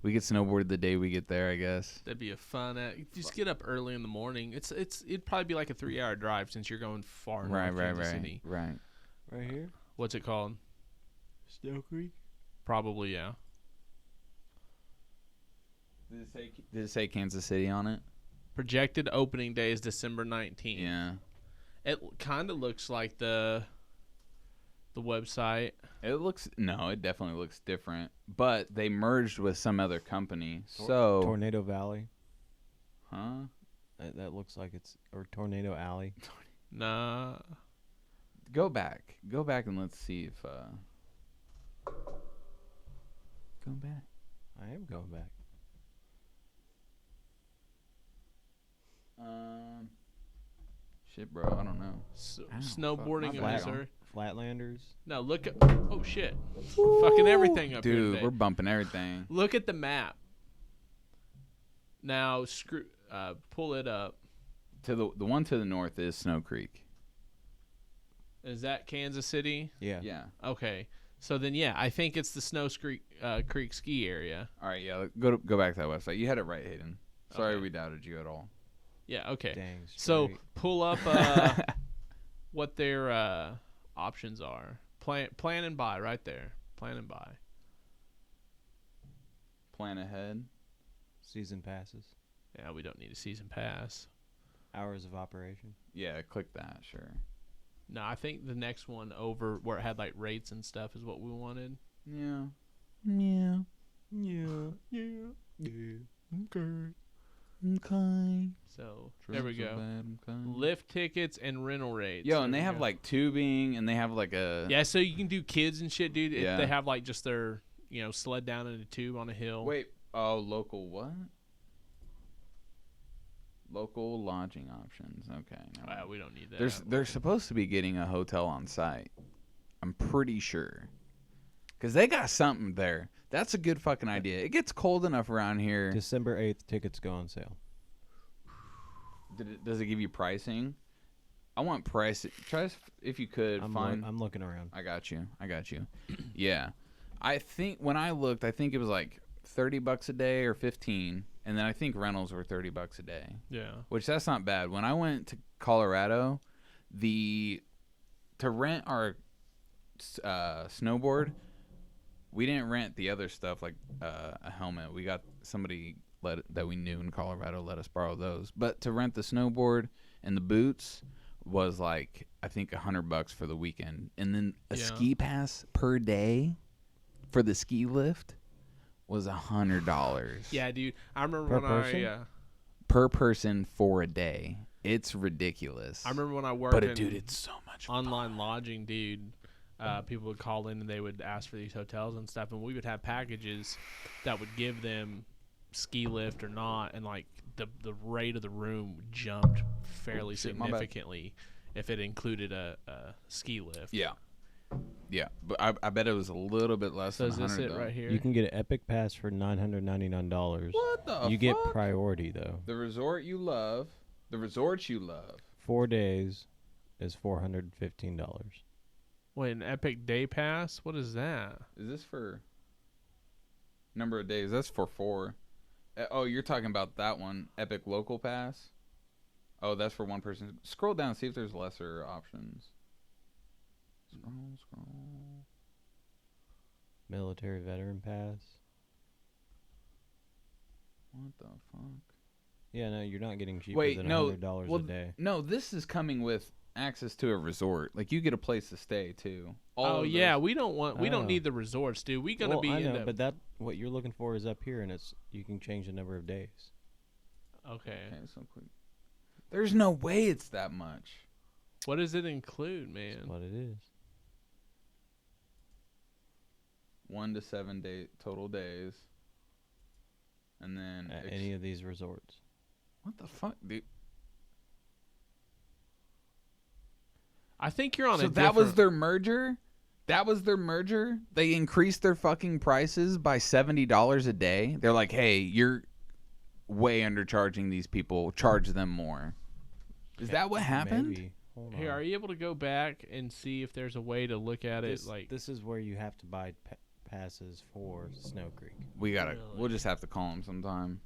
We could snowboard the day we get there, I guess. That'd be a fun. Just get up early in the morning. It'd probably be like a 3-hour drive since you're going far north Kansas City. Right. Right here? What's it called? Snow Creek? Probably, yeah. Did it say Kansas City on it? Projected opening day is December 19th. Yeah. It kind of looks like the website. It definitely looks different, but they merged with some other company. Tornado Valley. Huh? That looks like it's, or Tornado Alley. Nah. Go back and let's see if go back. I am going back. Shit, bro, I don't know. Ow, Snowboarding in fuck. Missouri. Flatlanders. No, look at. Oh shit! Fucking everything up here Dude, today. we're bumping everything. Look at the map. Now, pull it up. To the one to the north is Snow Creek. Is that Kansas City? Yeah. Yeah. Okay. So then, yeah, I think it's the Snow Creek ski area. All right, yeah, go back to that website. You had it right, Hayden. Sorry Okay. we doubted you at all. Yeah, okay. Dang So straight. pull up what their options are. Plan and buy right there. Plan and buy. Plan ahead. Season passes. Yeah, we don't need a season pass. Hours of operation. Yeah, click that, sure. No, I think the next one over where it had like rates and stuff is what we wanted. Yeah. Yeah. Yeah. Yeah. Yeah. Okay. Okay. So there we go. Okay. Lift tickets and rental rates. Yo, There and they we have go. like tubing, and they have like a Yeah, so you can do kids and shit, dude. Yeah. They have like just their sled down in a tube on a hill. Wait. Oh, local what? Local lodging options. Okay. never mind. We don't need that. They're supposed to be getting a hotel on site. I'm pretty sure. Because they got something there. That's a good fucking idea. It gets cold enough around here. December 8th, tickets go on sale. Does it give you pricing? I want price. Try if you could find. I'm looking around. I got you. Yeah. I think when I looked, I think it was like $30 a day or 15, and then I think rentals were $30 a day. Yeah. Which that's not bad. When I went to Colorado, to rent our snowboard, we didn't rent the other stuff like a helmet. We got somebody that we knew in Colorado let us borrow those. But to rent the snowboard and the boots was like I think $100 for the weekend, and then a Yeah. ski pass per day for the ski lift was $100. Yeah, dude. I remember Per when person? Per person for a day. It's ridiculous. I remember when I worked But in dude, it's so much online fun. lodging, dude. People would call in and they would ask for these hotels and stuff, and we would have packages that would give them ski lift or not, and like the rate of the room jumped fairly shit, my bad. significantly if it included a ski lift. Yeah. Yeah, but I bet it was a little bit less So than is this $100 it though. right here? You can get an Epic Pass for $999. What the You get fuck? priority though. The resort you love. The resorts you love. 4 days is $415. Wait, an Epic Day Pass? What is that? Is this for number of days? That's for 4. Oh, you're talking about that one, Epic Local Pass? Oh, that's for one person. Scroll down, see if there's lesser options. Scroll. Military Veteran Pass. What the fuck? Yeah, no, you're not getting cheaper Wait, than no. $100 Well, a day. no, this is coming with access to a resort. Like you get a place to stay too. Oh of yeah, those- we don't Oh. need the resorts, dude. We gonna Well, be I in know, the but that what you're looking for is up here, and it's you can change the number of days. okay. Okay, so quick. There's no way it's that much. What does it include, man? That's what it is. 1 to 7 day total days. And then At any of these resorts. what the fuck, dude? I think you're on So a that was different- their merger? That was their merger? They increased their fucking prices by $70 a day. They're like, "Hey, you're way undercharging these people. Charge them more." Is that what happened? Maybe. Hold Here, on. are you able to go back and see if there's a way to look at this, it? Like, this is where you have to buy passes for Snow Creek. We gotta. Really? We'll just have to call them sometime.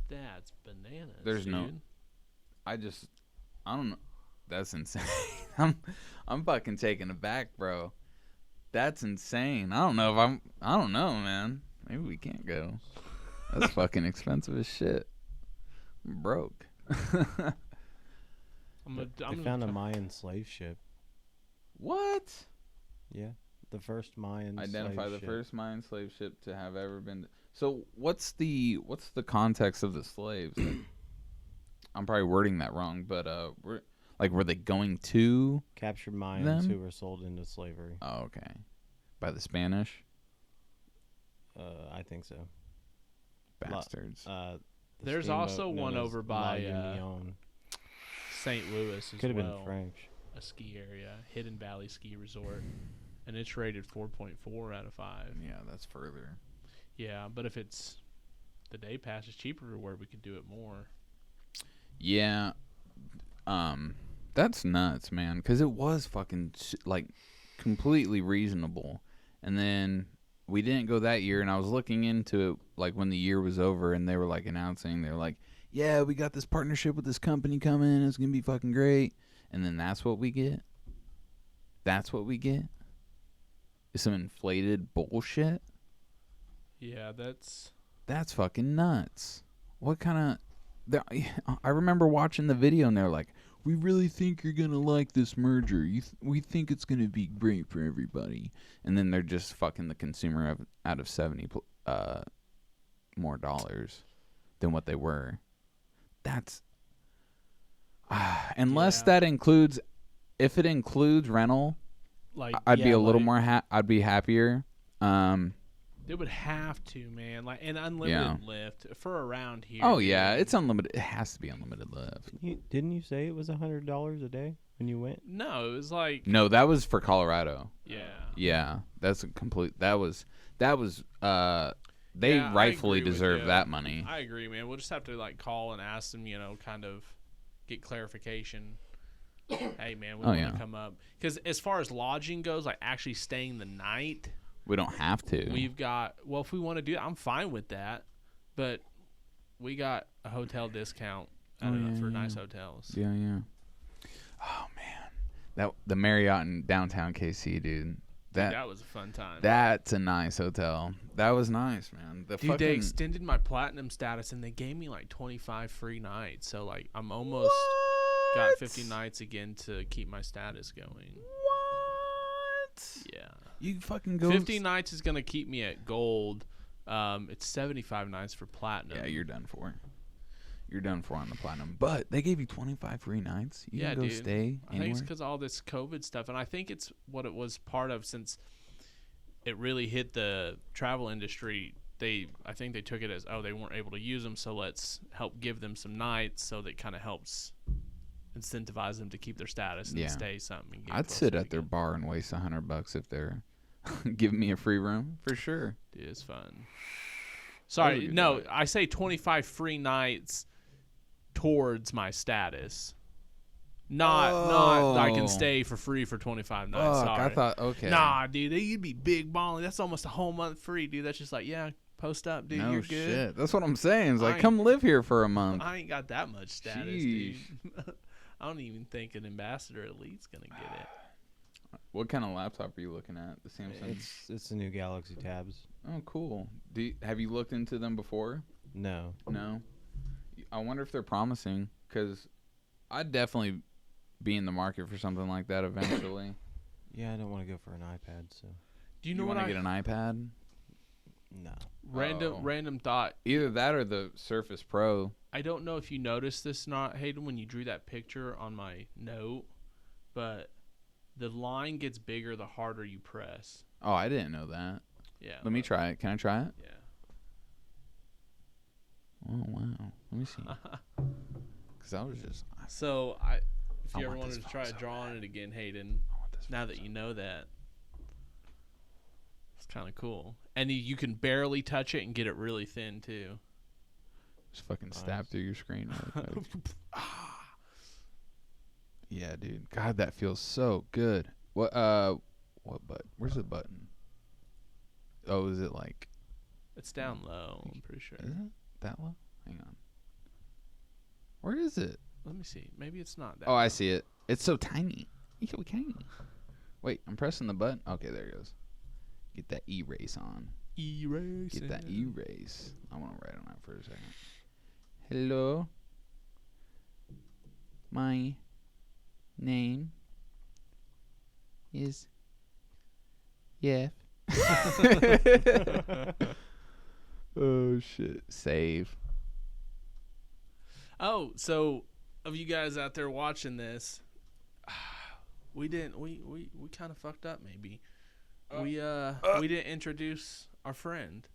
that's bananas. There's no- dude. I don't know. That's insane. I'm fucking taken aback, bro. That's insane. I don't know, man. Maybe we can't go. That's fucking expensive as shit. I'm broke. They found a Mayan slave ship. What? Yeah, the first Mayan Identify slave the ship. first Mayan slave ship to have ever been. So what's the context of the slaves? I'm probably wording that wrong, but were they going to? Captured Mayans Them? who were sold into slavery. Oh, okay. By the Spanish I think so. bastards. The There's steamboat also known one as over La by, Union. St. Louis as Could have well. been French. A ski area, Hidden Valley Ski Resort, and it's rated 4.4 out of 5. Yeah, that's further. Yeah, but if it's the day pass is cheaper, where we could do it more. Yeah. That's nuts, man. Because it was fucking like completely reasonable, And then we didn't go that year, and I was looking into it like when the year was over, and they were like announcing, they were like, yeah, we got this partnership with this company coming, it's gonna be fucking great. And then that's what we get. That's what we get. Is some inflated bullshit. Yeah, that's fucking nuts. What kind of? I remember watching the video, and they're like, we really think you're gonna like this merger. We think it's gonna be great for everybody. And then they're just fucking the consumer out of 70 more dollars than what they were. That's unless that includes, if it includes rental, like I'd be a little like, more. I'd be happier. They would have to, man. Like an unlimited lift for around here. Oh yeah, it's unlimited. It has to be unlimited lift. Didn't you say it was $100 a day when you went? No, it was like No, that was for Colorado. yeah. Yeah, that's a complete. That was. They Yeah, I rightfully agree with deserve you. that money. I agree, man. We'll just have to like call and ask them, kind of get clarification. Hey, man, we want to come up because as far as lodging goes, like actually staying the night. We don't have to. We've got, well, if we want to do it, I'm fine with that. But we got a hotel discount for nice hotels. Yeah. Oh, man. The Marriott in downtown KC, dude. That was a fun time. That's a nice hotel. That was nice, man. Dude, they extended my platinum status, and they gave me like 25 free nights. So, like, I'm almost got 50 nights again to keep my status going. What? Yeah. You fucking go. 50 nights is going to keep me at gold. It's 75 nights for platinum. Yeah, you're done for. You're done for on the platinum. But they gave you 25 free nights. You can go dude. stay I think anywhere. it's because all this COVID stuff. And I think it's what it was part of since it really hit the travel industry. I think they took it as, they weren't able to use them, so let's help give them some nights so that kind of helps incentivize them to keep their status and stay something. And I'd sit at their bar and waste $100 if they're giving me a free room for sure. Dude, it's fun. Sorry, no, I say 25 free nights towards my status. Not I can stay for free for 25 nights. Sorry. I thought, okay. Nah, dude, you'd be big balling. That's almost a whole month free, dude. That's just like, post up, dude. No You're good. shit. That's what I'm saying. It's like, come live here for a month. I ain't got that much status, dude. I don't even think an ambassador elite's gonna get it. What kind of laptop are you looking at? The Samsung? It's the new Galaxy Tabs. Oh, cool. Have you looked into them before? No. No. I wonder if they're promising, because I'd definitely be in the market for something like that eventually. Yeah, I don't want to go for an iPad, so. Do you know want what to get an iPad? No. Random thought. Either that or the Surface Pro. I don't know if you noticed this or not, Hayden, when you drew that picture on my note, but the line gets bigger the harder you press. Oh, I didn't know that. Yeah. Let me try it. Can I try it? Yeah. Oh, wow. Let me see. Because I was just... So, if you ever wanted to try drawing it again, Hayden, now that you know that, it's kind of cool. And you can barely touch it and get it really thin, too. Just fucking stab through your screen. Really quick. Yeah, dude. God, that feels so good. What button? Where's the button? Oh, is it like... It's down low, I'm pretty sure. Is it that low? Hang on. Where is it? Let me see. Maybe it's not that Oh, low. I see it. It's so tiny. It's so tiny. Wait, I'm pressing the button. Okay, there it goes. Get that erase on. Erase. Get that erase. I want to write on that for a second. Hello. My name is Jeff. Oh shit. Save. Oh, so of you guys out there watching this, we kind of fucked up maybe. We didn't introduce our friend.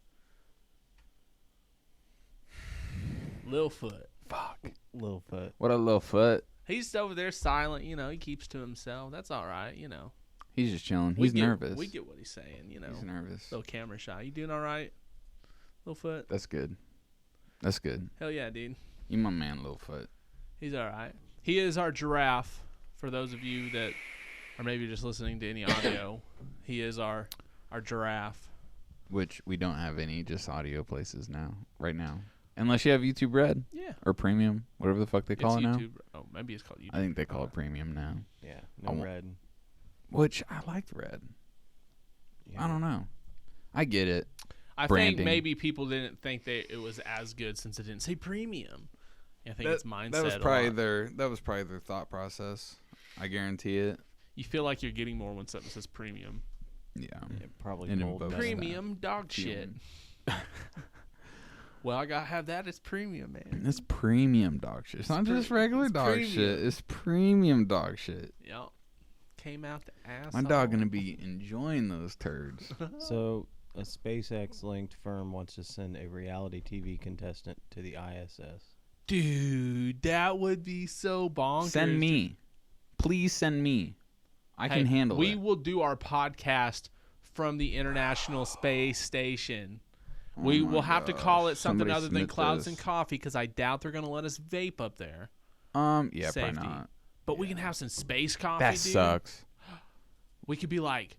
Littlefoot. Fuck. Littlefoot. What a little foot. He's over there silent, he keeps to himself. That's all right, He's just chilling. We He's get- nervous. We get what he's saying, He's nervous. Little camera shy. You doing all right, Littlefoot? That's good. That's good. Hell yeah, dude. You my man, Littlefoot. He's all right. He is our giraffe. For those of you that are maybe just listening to any audio, he is our Our giraffe. Which we don't have any, just audio places right now. Unless you have YouTube Red Yeah. or Premium, whatever the fuck they call it it's now. YouTube. Oh, maybe it's called YouTube. I think they call it Premium now. Yeah, I no wa- red. Which I liked Red. Yeah. I don't know. I get it. I branding. think maybe people didn't think that it was as good since it didn't say premium. I think it's mindset. That was a probably lot. their thought process. I guarantee it. You feel like you're getting more when something says premium. Yeah. Yeah, probably And mold invokes better. Premium dog shit. Feeling. Well, I gotta have that as premium, man. It's premium dog shit. It's not just regular dog premium. shit. It's premium dog shit. Yep. Came out the ass. My dog gonna be enjoying those turds. So, a SpaceX-linked firm wants to send a reality TV contestant to the ISS. Dude, that would be so bonkers. Send me. Please send me. I can handle We it. will do our podcast from the International Space Station. Oh We my will have to call it gosh. something Somebody other than submit Clouds this. and Coffee because I doubt they're going to let us vape up there. Yeah, Safety. probably not. But we can have some space coffee, That dude. sucks. We could be like,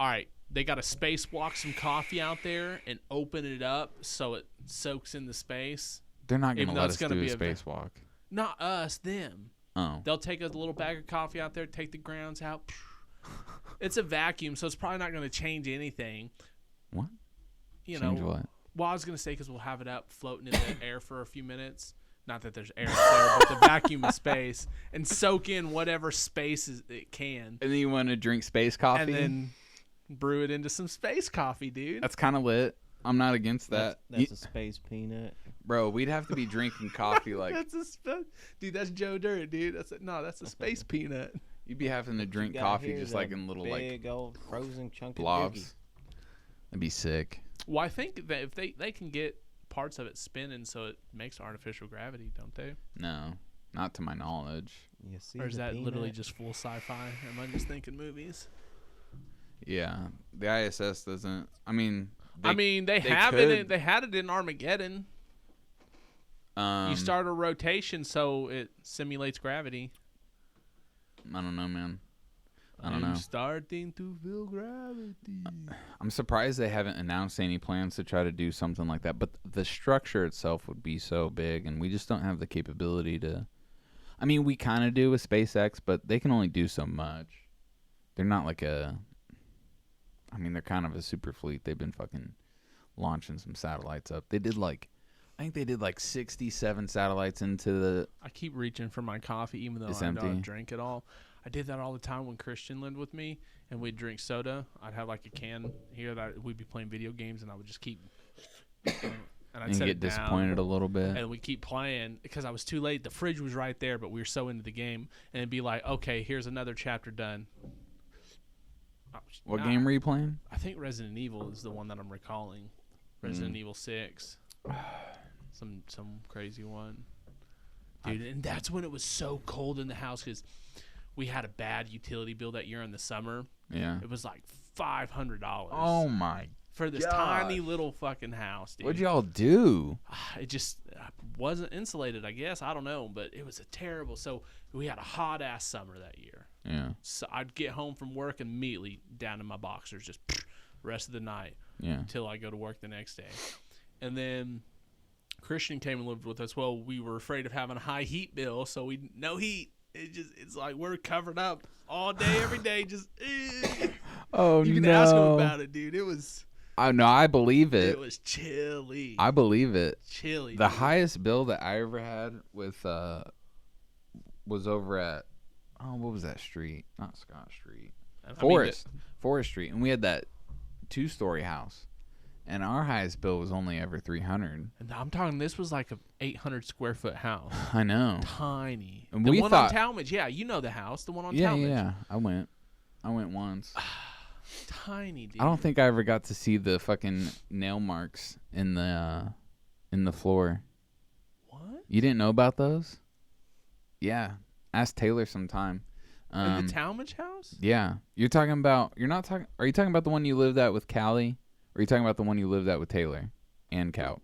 all right, they got to spacewalk some coffee out there and open it up so it soaks in the space. They're not Even gonna though let it's us gonna do a be a va- spacewalk. Not us, them. Oh. They'll take a little bag of coffee out there, take the grounds out. It's a vacuum, so it's probably not going to change anything. What? You Change know, what? well, I was going to say because we'll have it up floating in the air for a few minutes. Not that there's air up there, but the vacuum of space and soak in whatever space it can. And then you want to drink space coffee? And then brew it into some space coffee, dude. That's kind of lit. I'm not against that. That's a space peanut. Bro, we'd have to be drinking coffee like Dude, that's Joe Dirt, dude. That's a space peanut. you'd be having to drink You got coffee here just the like in little like big old frozen chunk of blobs. dookie. That'd be sick. Well, I think that if they can get parts of it spinning so it makes artificial gravity, don't they? No, not to my knowledge. You see Or is the that literally peanut? just full sci-fi? Am I just thinking movies? Yeah, the ISS doesn't. I mean, They have could. it. They had it in Armageddon. You start a rotation so it simulates gravity. I don't know, man. I don't know. I'm starting to feel gravity. I'm surprised they haven't announced any plans to try to do something like that. But the structure itself would be so big, and we just don't have the capability to. I mean, we kind of do with SpaceX, but they can only do so much. They're not like a. I mean, they're kind of a super fleet. They've been fucking launching some satellites up. They did like, I think they did like 67 satellites into the. I keep reaching for my coffee even though It's I empty. don't drink it all. I did that all the time when Christian lived with me and we'd drink soda. I'd have like a can here that we'd be playing video games and I would just keep and I'd And set get it down, disappointed a little bit. and we'd keep playing because I was too late. The fridge was right there, but we were so into the game and it'd be like, okay, here's another chapter done. What game were you playing? I think Resident Evil is the one that I'm recalling. Resident Evil 6. Some crazy one. Dude, and that's when it was so cold in the house because we had a bad utility bill that year in the summer. Yeah. It was like $500 Oh my. for this gosh. tiny little fucking house, dude. What'd y'all do? It just wasn't insulated, I guess. I don't know, but it was a terrible. So we had a hot ass summer that year. Yeah. So I'd get home from work immediately down in my boxers, just rest of the night Yeah. until I go to work the next day. And then Christian came and lived with us. Well, we were afraid of having a high heat bill, so we no heat. It's like we're covered up all day, every day. Just Oh you can ask him about it, dude. It was No, I believe it it. was chilly. I believe it. Chilly. The dude. highest bill that I ever had with was over at what was that street? Not Scott Street. I mean, Forest Street, and we had that 2-story house, and our highest bill was only ever $300. and I'm talking. This was like a 800 square foot house, I know. tiny. And The we one thought- on Talmadge, yeah, you know the house, the one on Yeah, Talmadge. yeah. I went once. Tiny, dude. I don't think I ever got to see the fucking nail marks in the floor. What? You didn't know about those? Yeah. Ask Taylor sometime. In the Talmadge house? Yeah. Are you talking about the one you lived at with Callie? Or are you talking about the one you lived at with Taylor and Cal?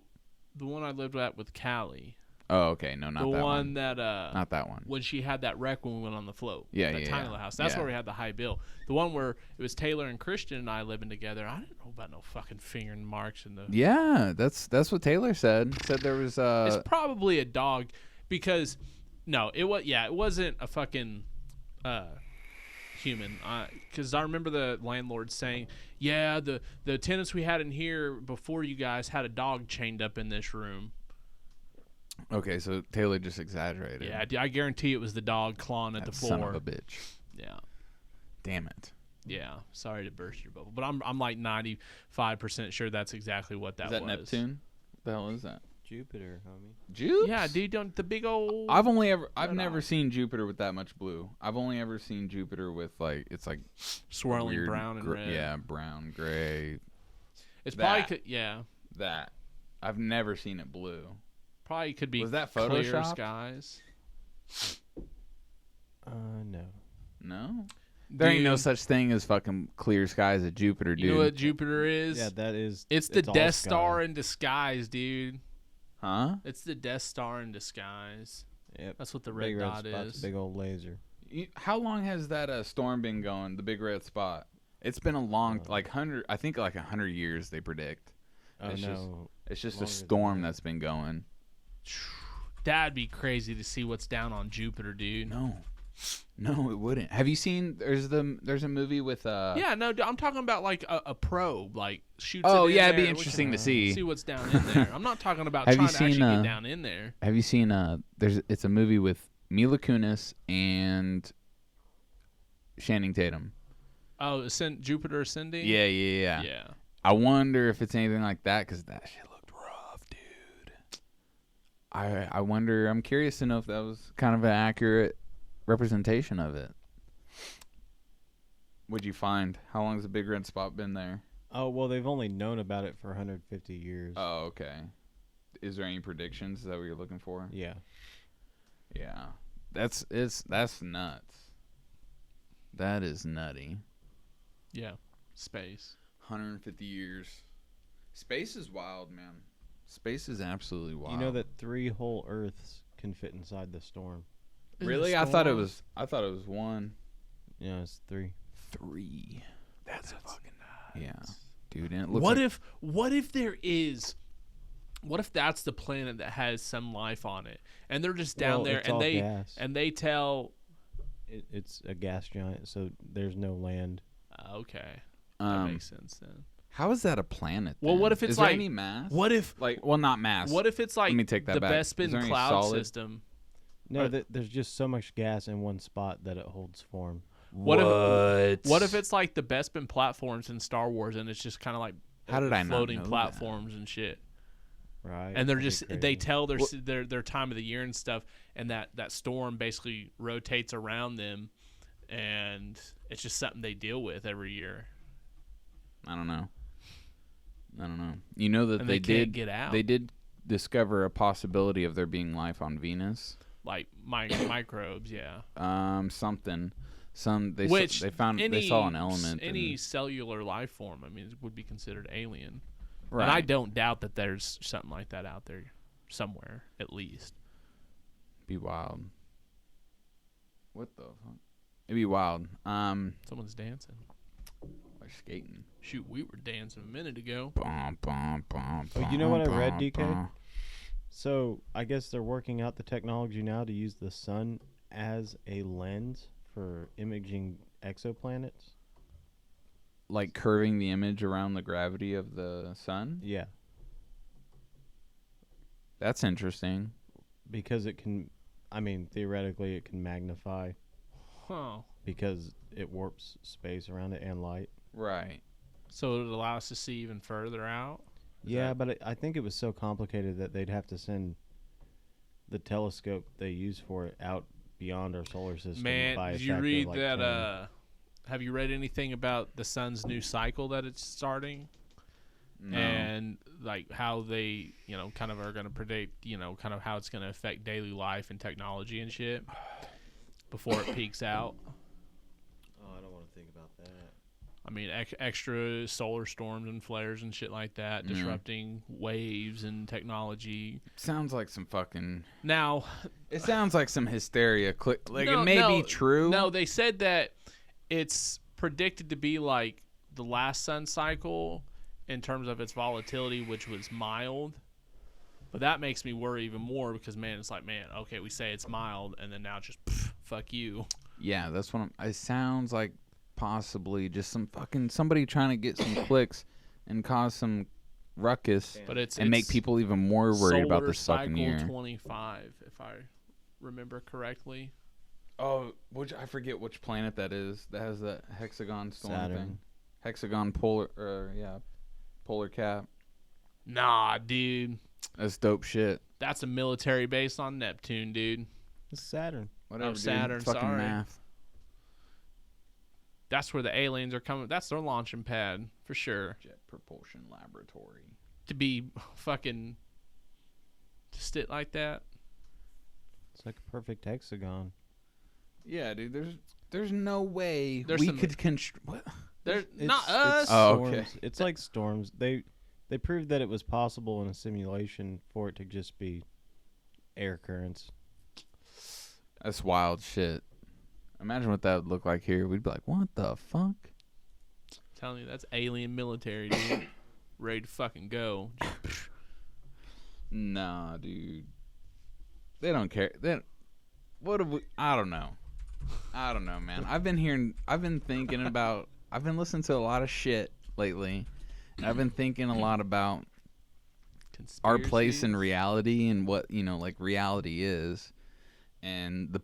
The one I lived at with Callie. Oh, okay. No, not the that one that Not that one. when she had that wreck when we went on the float. Yeah, that yeah, tiny yeah. little house. That's Yeah. where we had the high bill. The one where it was Taylor and Christian and I living together. I didn't know about no fucking finger marks in the. Yeah, that's what Taylor said. Said there was It's probably a dog because no, it wasn't a fucking human. Because I remember the landlord saying, "Yeah, the tenants we had in here before you guys had a dog chained up in this room." Okay, so Taylor just exaggerated. Yeah, I guarantee it was the dog clawing at the That floor. son of a bitch. Yeah. Damn it. Yeah, sorry to burst your bubble, but I'm like 95% sure that's exactly what that Is that was. Neptune? What the hell is that? Jupiter, homie. Jupes? Yeah, dude, don't the big old. I've red never eye. seen Jupiter with that much blue. I've only ever seen Jupiter with it's like swirling weird brown and red. Yeah, brown, gray. it's that. probably yeah, That. I've never seen it blue. probably could be. Was that clear Photoshopped? skies? No. No. There ain't no Dude. such thing as fucking clear skies at Jupiter, dude. You know what Jupiter is? Yeah, that is. it's the all Death sky. Star in disguise, dude. Huh? It's the Death Star in disguise. Yep. That's what the Big red dot spot's is. a big old laser. How long has that storm been going? The big red spot. It's been a long, like 100. I think like 100 years they predict. Oh It's just- no. It's just a Longer than storm that. that's been going. That'd be crazy to see what's down on Jupiter, dude. No, it wouldn't. Have you seen? There's a movie with Yeah, no, I'm talking about like a probe, like shoots. Oh it in yeah, it'd be there, interesting to we see. can see what's down in there. I'm not talking about Have you trying to seen, actually get down in there. Have you seen it's a movie with Mila Kunis and Channing Tatum. Oh, Jupiter ascending. Yeah. Yeah. I wonder if it's anything like that because that shit looked rough, dude. I wonder. I'm curious to know if that was kind of an accurate representation of it. What'd you find? How long has the big red spot been there? Oh well, they've only known about it for 150 years. Oh, okay. Is there any predictions? Is that what you're looking for? Yeah. Yeah. That's nuts. That is nutty. Yeah. Space. 150 years. Space is wild, man. Space is absolutely wild. You know that 3 whole Earths can fit inside the storm. Really? I thought it was one. Yeah, it's 3. 3. That's fucking nuts. Yeah. Dude, and it looks What if there is? What if that's the planet that has some life on it, and they're just down Well, there, it's and all they gas. and they tell. It's a gas giant, so there's no land. Okay, that makes sense then. how is that a planet? Well, then? what if it's is there like- any mass? What if? Well, not mass. What if it's like me take that the back. Bespin Is there any cloud solid? system? No, Or- there's just so much gas in one spot that it holds form. What if it's like the Bespin platforms in Star Wars, and it's just kind of like How did I not floating know that? platforms and shit? Right. And they're That'd be just they crazy. tell their time of the year and stuff, and that storm basically rotates around them, and it's just something they deal with every year, I don't know. You know that and they they can't did get out. they did discover a possibility of there being life on Venus. Like microbes, yeah. Something. They Which found they saw an element. Any in, cellular life form, I mean, it would be considered alien. right. And I don't doubt that there's something like that out there somewhere, at least. Be wild. What the fuck? It'd be wild. Someone's dancing. They're skating. Shoot, we were dancing a minute ago. Bum, bum, bum, Oh, you know what I bum, read, bum, DK? bum. So I guess they're working out the technology now to use the sun as a lens for imaging exoplanets. Like curving the image around the gravity of the sun. Yeah, That's interesting. because it can. I mean, theoretically, it can magnify Huh. because it warps space around it and light. Right. So it allows us to see even further out? Yeah, but I think it was so complicated that they'd have to send the telescope they use for it out beyond our solar system. Man, by a did you factor of read like that? 10. Have you read anything about the sun's new cycle that it's starting? No. And like how they, kind of are going to predict, kind of how it's going to affect daily life and technology and shit before it peaks out. Oh, I don't want to think about that. I mean, extra solar storms and flares and shit like that, disrupting waves and technology. Sounds like some fucking. Now, It sounds like some hysteria. Like No, it may no, be true. No, they said that it's predicted to be like the last sun cycle in terms of its volatility, which was mild. But that makes me worry even more because, man, it's like, man, okay, we say it's mild, and then now it's just, fuck you. Yeah, that's what it sounds like. Possibly just some fucking somebody trying to get some clicks and cause some ruckus But it's make people even more worried about this Solar fucking Cycle year. 25, if I remember correctly. Oh, I forget which planet that is. That has that hexagon storm Saturn. thing. Hexagon polar, polar cap. Nah, dude. That's dope shit. That's a military base on Neptune, dude. It's Saturn. Whatever, dude. Saturn, Fucking sorry. math. That's where the aliens are coming. That's their launching pad, for sure. Jet Propulsion Laboratory. To be fucking... to sit like that. It's like a perfect hexagon. Yeah, dude. There's no way There's we some- could what? They're It's- not it's us. Oh, storms. okay. It's like storms. They proved that it was possible in a simulation for it to just be air currents. That's wild shit. Imagine what that would look like here. We'd be like, what the fuck? I'm telling you, that's alien military, dude. Ready to fucking go. Nah, dude. They don't care. What have we? I don't know, man. I've been thinking about. I've been listening to a lot of shit lately. And I've been thinking a lot about our place in Conspiracies. reality and what like reality is, and the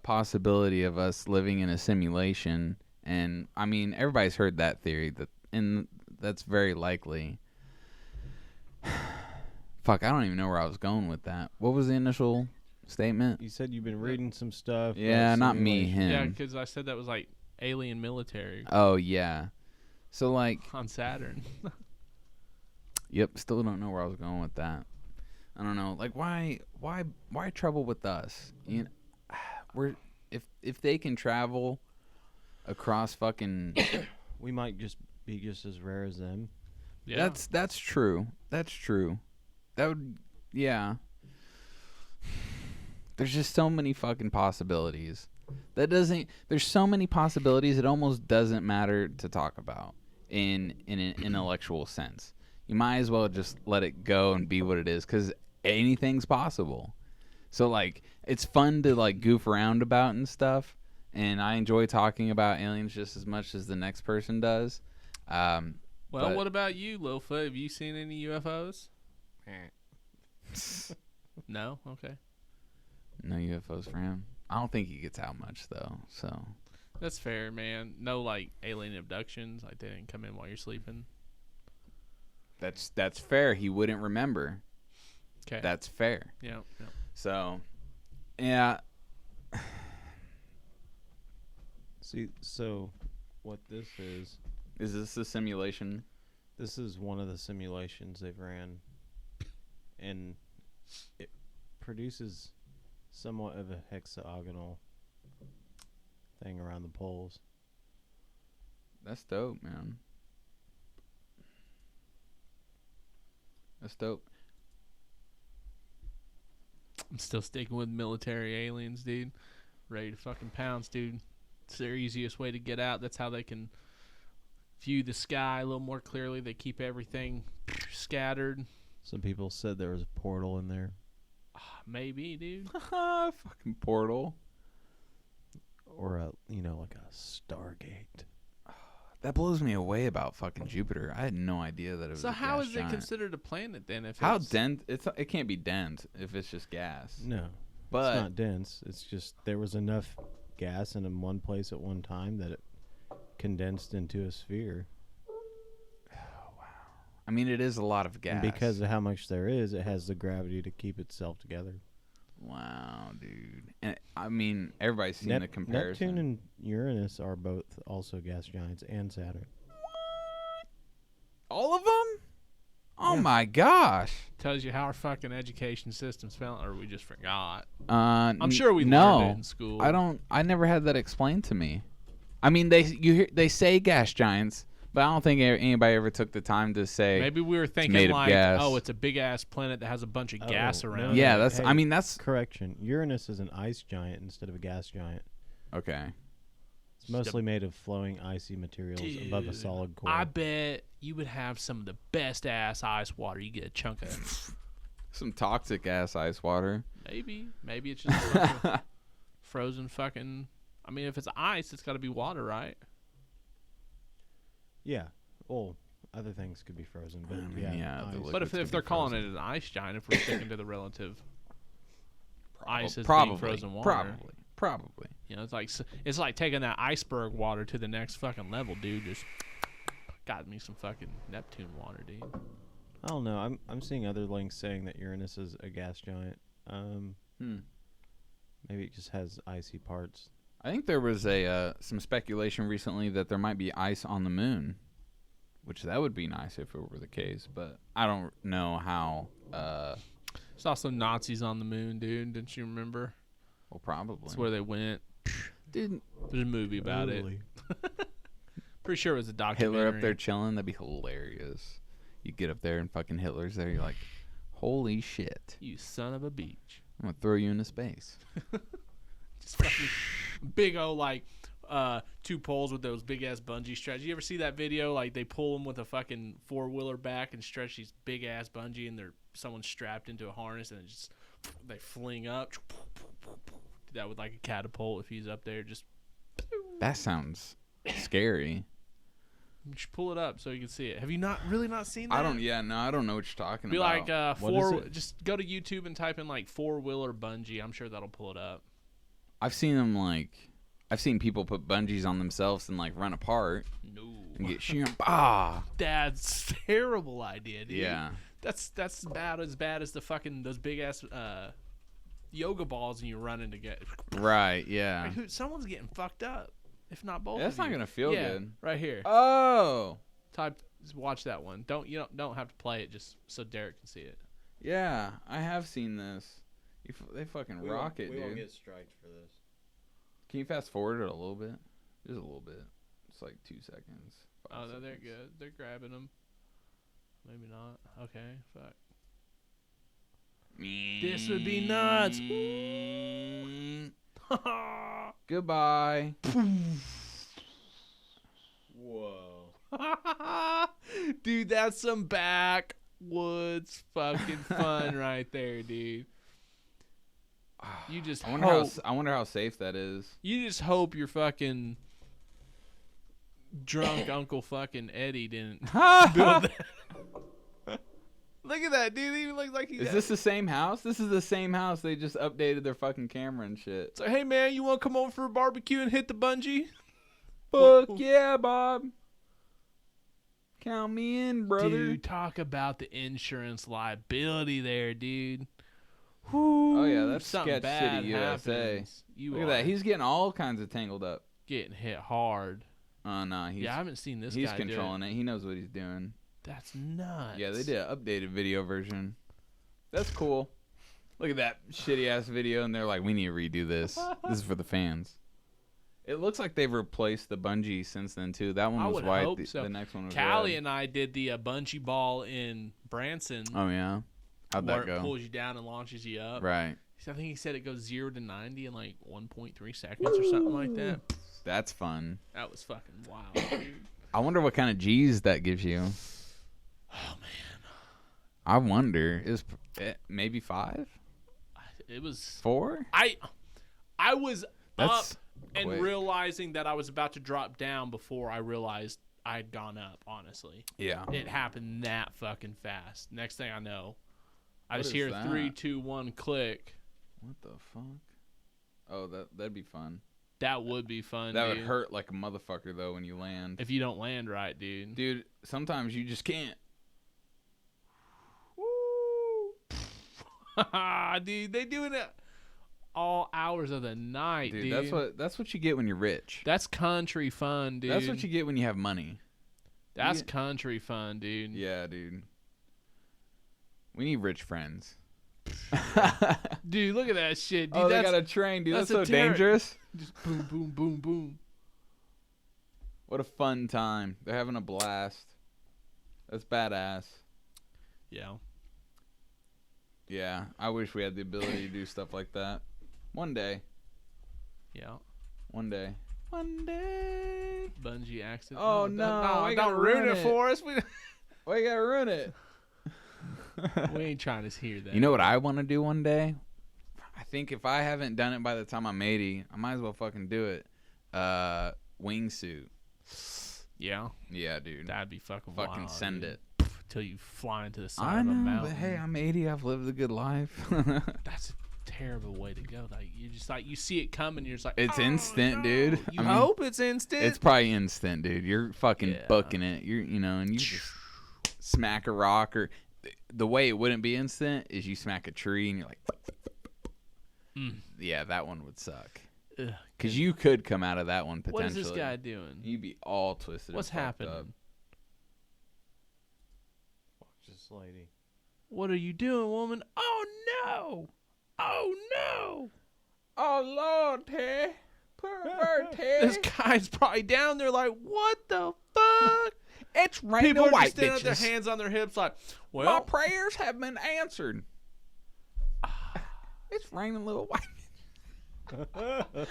possibility of us living in a simulation. And I mean, everybody's heard that theory, and that's very likely. Fuck, I don't even know where I was going with that. What was the initial statement? You said you've been reading some stuff. Yeah, about not me, simulation. him. Yeah, because I said that was like alien military Oh yeah. So like, on Saturn. yep, still don't know where I was going with that. I don't know. Like why trouble with us? You know, if they can travel across fucking We might just be just as rare as them. Yeah. That's true. That's true. That would yeah. There's just so many fucking possibilities. There's so many possibilities it almost doesn't matter to talk about in an intellectual sense. You might as well just let it go and be what it is, cuz anything's possible. So like it's fun to like goof around about and stuff, and I enjoy talking about aliens just as much as the next person does. Well, but- what about you, Littlefoot? Have you seen any UFOs? No? Okay. No UFOs for him. I don't think he gets out much though. So That's fair, man. No, like, alien abductions. Like, they didn't come in while you're sleeping. that's fair. He wouldn't remember. Okay. That's fair. Yeah. So yeah. See, so what this is Is this a simulation? one of the simulations they've ran, and it produces somewhat of a hexagonal thing around the poles. That's dope, man. That's dope. I'm still sticking with military aliens, dude. Ready to fucking pounce, dude. It's their easiest way to get out. That's how they can view the sky a little more clearly. They keep everything scattered. Some people said there was a portal in there, Maybe, dude. Fucking portal. or like a Stargate. That blows me away about fucking Jupiter. I had no idea that it was. So a how gas is giant. it considered a planet then? If How it's, dense? It can't be dense if it's just gas. No, But it's not dense. It's just there was enough gas in one place at one time that it condensed into a sphere. I mean, it is a lot of gas. And because of how much there is, it has the gravity to keep itself together. Wow, dude. And I mean, everybody's seen the comparison. Neptune and Uranus are both also gas giants, and Saturn. All of them? Oh Yeah. my gosh. tells you how our fucking education system's failing, or we just forgot. I'm I'm sure we no, learned it in school. I never had that explained to me. I mean, they say gas giants, but I don't think anybody ever took the time to say. Maybe we were made thinking of like, gas. oh, it's a big ass planet that has a bunch of gas Oh, around. no, it. Yeah, no. that's. Hey, I mean, that's correction. Uranus is an ice giant instead of a gas giant. okay. It's mostly made of flowing icy materials above a Dude, solid core. I bet you would have some of the best ass ice water. You get a chunk of Some toxic ass ice water. maybe it's just a bunch of frozen fucking. I mean, if it's ice, it's got to be water, right? Yeah. Well, other things could be frozen, but I mean, yeah. yeah, the ice. liquid- But Liquids if could they're be calling frozen. it an ice giant, if we're sticking to the relative ice as probably being frozen water, Probably. you know, it's like taking that iceberg water to the next fucking level, dude. Just got me some fucking Neptune water, dude. I don't know. I'm seeing other links saying that Uranus is a gas giant. Maybe it just has icy parts. I think there was some speculation recently that there might be ice on the moon, which that would be nice if it were the case. But I don't know how. There's also Nazis on the moon, dude. Didn't you remember? Well, probably. That's where they went. Dude, There's a movie about it. Pretty sure it was a documentary. Hitler up there chilling. That'd be hilarious. You get up there and fucking Hitler's there. You're like, holy shit! You son of a beach. I'm gonna throw you into space. Just fucking big old like two poles with those big ass bungee straps. You ever see that video? Like they pull them with a fucking 4-wheeler back and stretch these big ass bungee, and someone's strapped into a harness, and they fling up. Do that with like a catapult if he's up there. Just That sounds scary. you should pull it up so you can see it. Have you not seen that? I don't know what you're talking Be about. like What is it? just go to YouTube and type in like 4-wheeler bungee. I'm sure that'll pull it up. I've seen people put bungees on themselves and like run apart No. and get sheer. Ah, That's a terrible idea, dude. yeah. That's about as bad as the fucking those big ass yoga balls and you're running to get. Right, yeah. Like, someone's getting fucked up, if not both. That's of not you. gonna feel Yeah, good. right here. Oh, Just watch that one. Don't have to play it just so Derek can see it. yeah. I have seen this. They fucking rock it, dude. striked for this. Can you fast forward it a little bit? Just a little bit. It's like 2 seconds. 5 Oh, no, they're seconds. good. They're grabbing them. Maybe not. Okay, fuck. This would be nuts. Goodbye. Whoa. Dude, that's some backwoods fucking fun right there, dude. You just I wonder how hope, I wonder how safe that is. you just hope your fucking drunk Uncle fucking Eddie didn't build that. Look at that, dude. He even looks like he's. Is this the same house? This is the same house. They just updated their fucking camera and shit. So, hey man, you want to come over for a barbecue and hit the bungee? Fuck yeah, Bob. Count me in, brother. Dude, talk about the insurance liability there, dude. Oh yeah, that's Something Sketch bad City, USA. happens. You Look are at that. He's getting all kinds of tangled up. getting hit hard. Oh no, he's Yeah, I haven't seen this he's guy do it. controlling it. He knows what he's doing. That's nuts. Yeah, they did an updated video version. That's cool. Look at that shitty ass video, and they're like, "We need to redo this. This is for the fans." It looks like they've replaced the bungee since then too. That one I was would white. hope so. The next one was Callie red. and I did the bungee ball in Branson. Oh yeah, how'd where that it go? pulls you down and launches you up. Right. I think he said it goes 0 to 90 in like 1.3 seconds or something like that. That's fun. That was fucking wild, dude. I wonder what kind of G's that gives you. Oh man, I wonder. Is maybe 5, it was. 4? I was That's up and quick. realizing that I was about to drop down before I realized I had gone up. Honestly, Yeah. it happened that fucking fast. Next thing I know, I What just is hear that? 3, 2, 1 click. What the fuck? Oh, that'd be fun. That would be fun. That would dude. hurt like a motherfucker though when you land. if you don't land right, dude. Dude, sometimes you just can't. Dude, they doing it all hours of the night, Dude, dude. that's what you get when you're rich. That's country fun, dude. That's what you get when you have money. That's you- country fun, dude. Yeah, dude. We need rich friends. Dude, look at that shit, dude. Oh, they that's got a train, dude. That's so that's a terror- dangerous. just boom, boom, boom, boom. What a fun time. They're having a blast. That's badass. Yeah. Yeah, I wish we had the ability to do stuff like that. One day. Yeah. One day. One day. Bungee accident. Oh, no, I don't gotta ruin ruin it it. for us. Why you gotta ruin it? We ain't trying to hear that. You know what I want to do one day? I think if I haven't done it by the time I'm 80, I might as well fucking do it. Wingsuit. Yeah. Yeah, dude. That'd be fucking Fucking wild, send dude. it. Till you fly into the side I of a know, mountain. but hey, I'm 80. I've lived a good life. That's a terrible way to go. Like you just like you see it coming, you're just like It's "Oh, instant, no." dude. You I mean, hope it's instant. It's probably instant, dude. You're fucking Yeah. booking it. And you just smack a rock, or the way it wouldn't be instant is you smack a tree and you're like, yeah, that one would suck. Ugh. Because you could come out of that one What potentially. is this guy doing? You'd be all twisted. and What's fucked happening? up. Watch this lady. What are you doing, woman? Oh no! Oh no! Oh Lord, Terry, pervert This Terry. guy's probably down there like, what the fuck? It's raining People are white just standing with their bitches. hands on their hips like, My well, prayers have been answered. It's raining little white.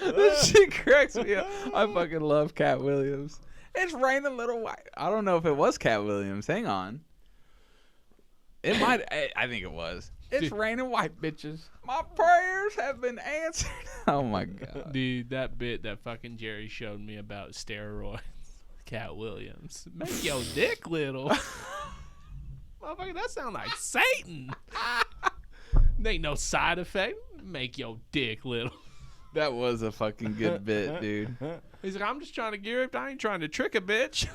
This shit cracks me up. I fucking love Cat Williams. It's raining little white. I don't know if it was Cat Williams. Hang on. It might. I think it was. It's Dude. raining white bitches. My prayers have been answered. Oh my god. dude, that bit that fucking Jerry showed me about steroids. Cat Williams. Make your dick little. Motherfucker, that sound like Satan. There ain't no side effect. Make your dick little. That was a fucking good bit, dude. He's like, I'm just trying to get ripped. I ain't trying to trick a bitch.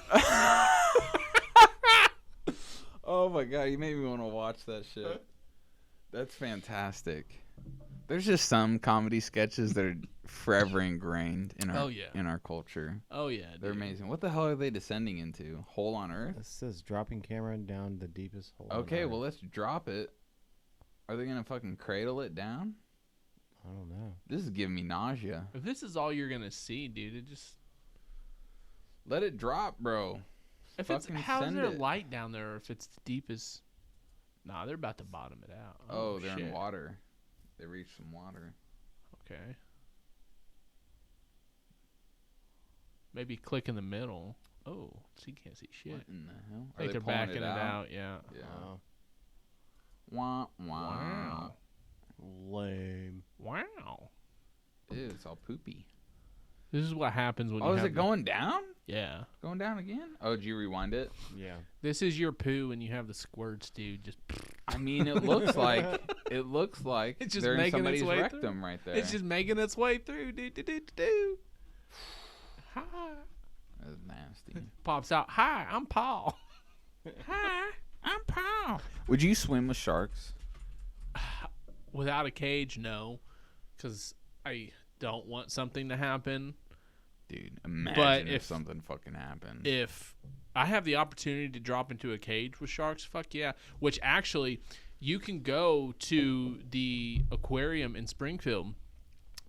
Oh my god, you made me want to watch that shit. That's fantastic. There's just some comedy sketches that are forever ingrained in our Oh, yeah. in our culture. Oh yeah, They're dude. amazing. What the hell are they descending into? Hole on Earth? This says dropping camera down the deepest hole. on Okay, Earth. well let's drop it. Are they gonna fucking cradle it down? I don't know. This is giving me nausea. If this is all you're gonna see, dude, it just Let it drop, bro. if it's Fucking how's send there it. light down there if it's the deepest. Nah, they're about to bottom it out. Oh, they're in shit. water. They reached some water. Okay. Maybe click in the middle. Oh, so you can't see shit. What in the hell? I think they're pulling backing it out. Yeah. Yeah. Oh, Wah, wah. Wow. lame. Wow. Ew, it's all poopy. This is what happens when you Oh, is have it going down? Yeah. Going down again? Oh, did you rewind it? Yeah. This is your poo when you have the squirts, dude. Just I mean, it looks like It's just they're in making its somebody's way rectum right there. it's just making its way through. Do do do do do. Hi. That's nasty. Pops out. Hi, I'm Paul. Hi, I'm Paul. Would you swim with sharks? Without a cage, no, because I don't want something to happen. Dude, imagine if if- something fucking happened. If I have the opportunity to drop into a cage with sharks, fuck yeah. Which actually, you can go to the aquarium in Springfield,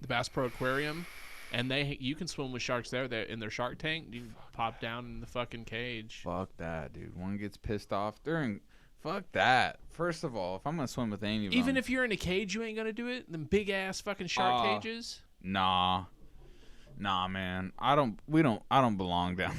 the Bass Pro Aquarium, and you can swim with sharks there. They're in their shark tank. You can pop down in the fucking cage. Fuck that, dude. One gets pissed off during. Fuck that. First of all, if I'm gonna swim with any of them, Even if you're in a cage, you ain't gonna do it. Them big ass fucking shark cages. nah, man. I don't belong down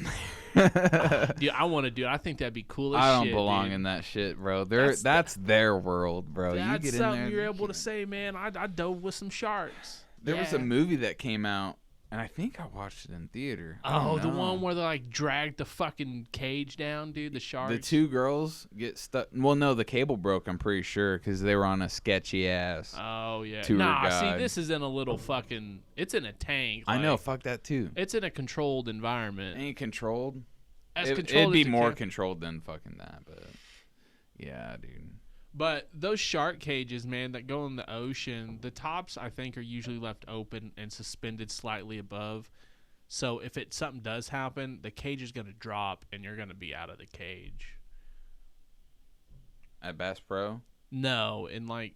there. Dude, I want to do it. I think that'd be cool as I don't shit, belong dude. in that shit, bro. That's Their world, bro. That's you get in something there. you're able to say, man. I dove with some sharks. There was a Yeah. movie that came out, and I think I watched it in theater. I Oh, don't the know. one where they like dragged the fucking cage down, dude. The sharks. The two girls get stuck. Well, no, the cable broke. I'm pretty sure because they were on a sketchy ass. Oh yeah. tour Nah, guide. see, this is in a little fucking. It's in a tank. I know. like, Fuck that too. It's in a controlled environment. Ain't controlled. As It'd controlled be as it more can. controlled than fucking that, but yeah, dude. But those shark cages, man, that go in the ocean, the tops I think are usually left open and suspended slightly above. So if something does happen, the cage is gonna drop and you're gonna be out of the cage. At Bass Pro. No, in like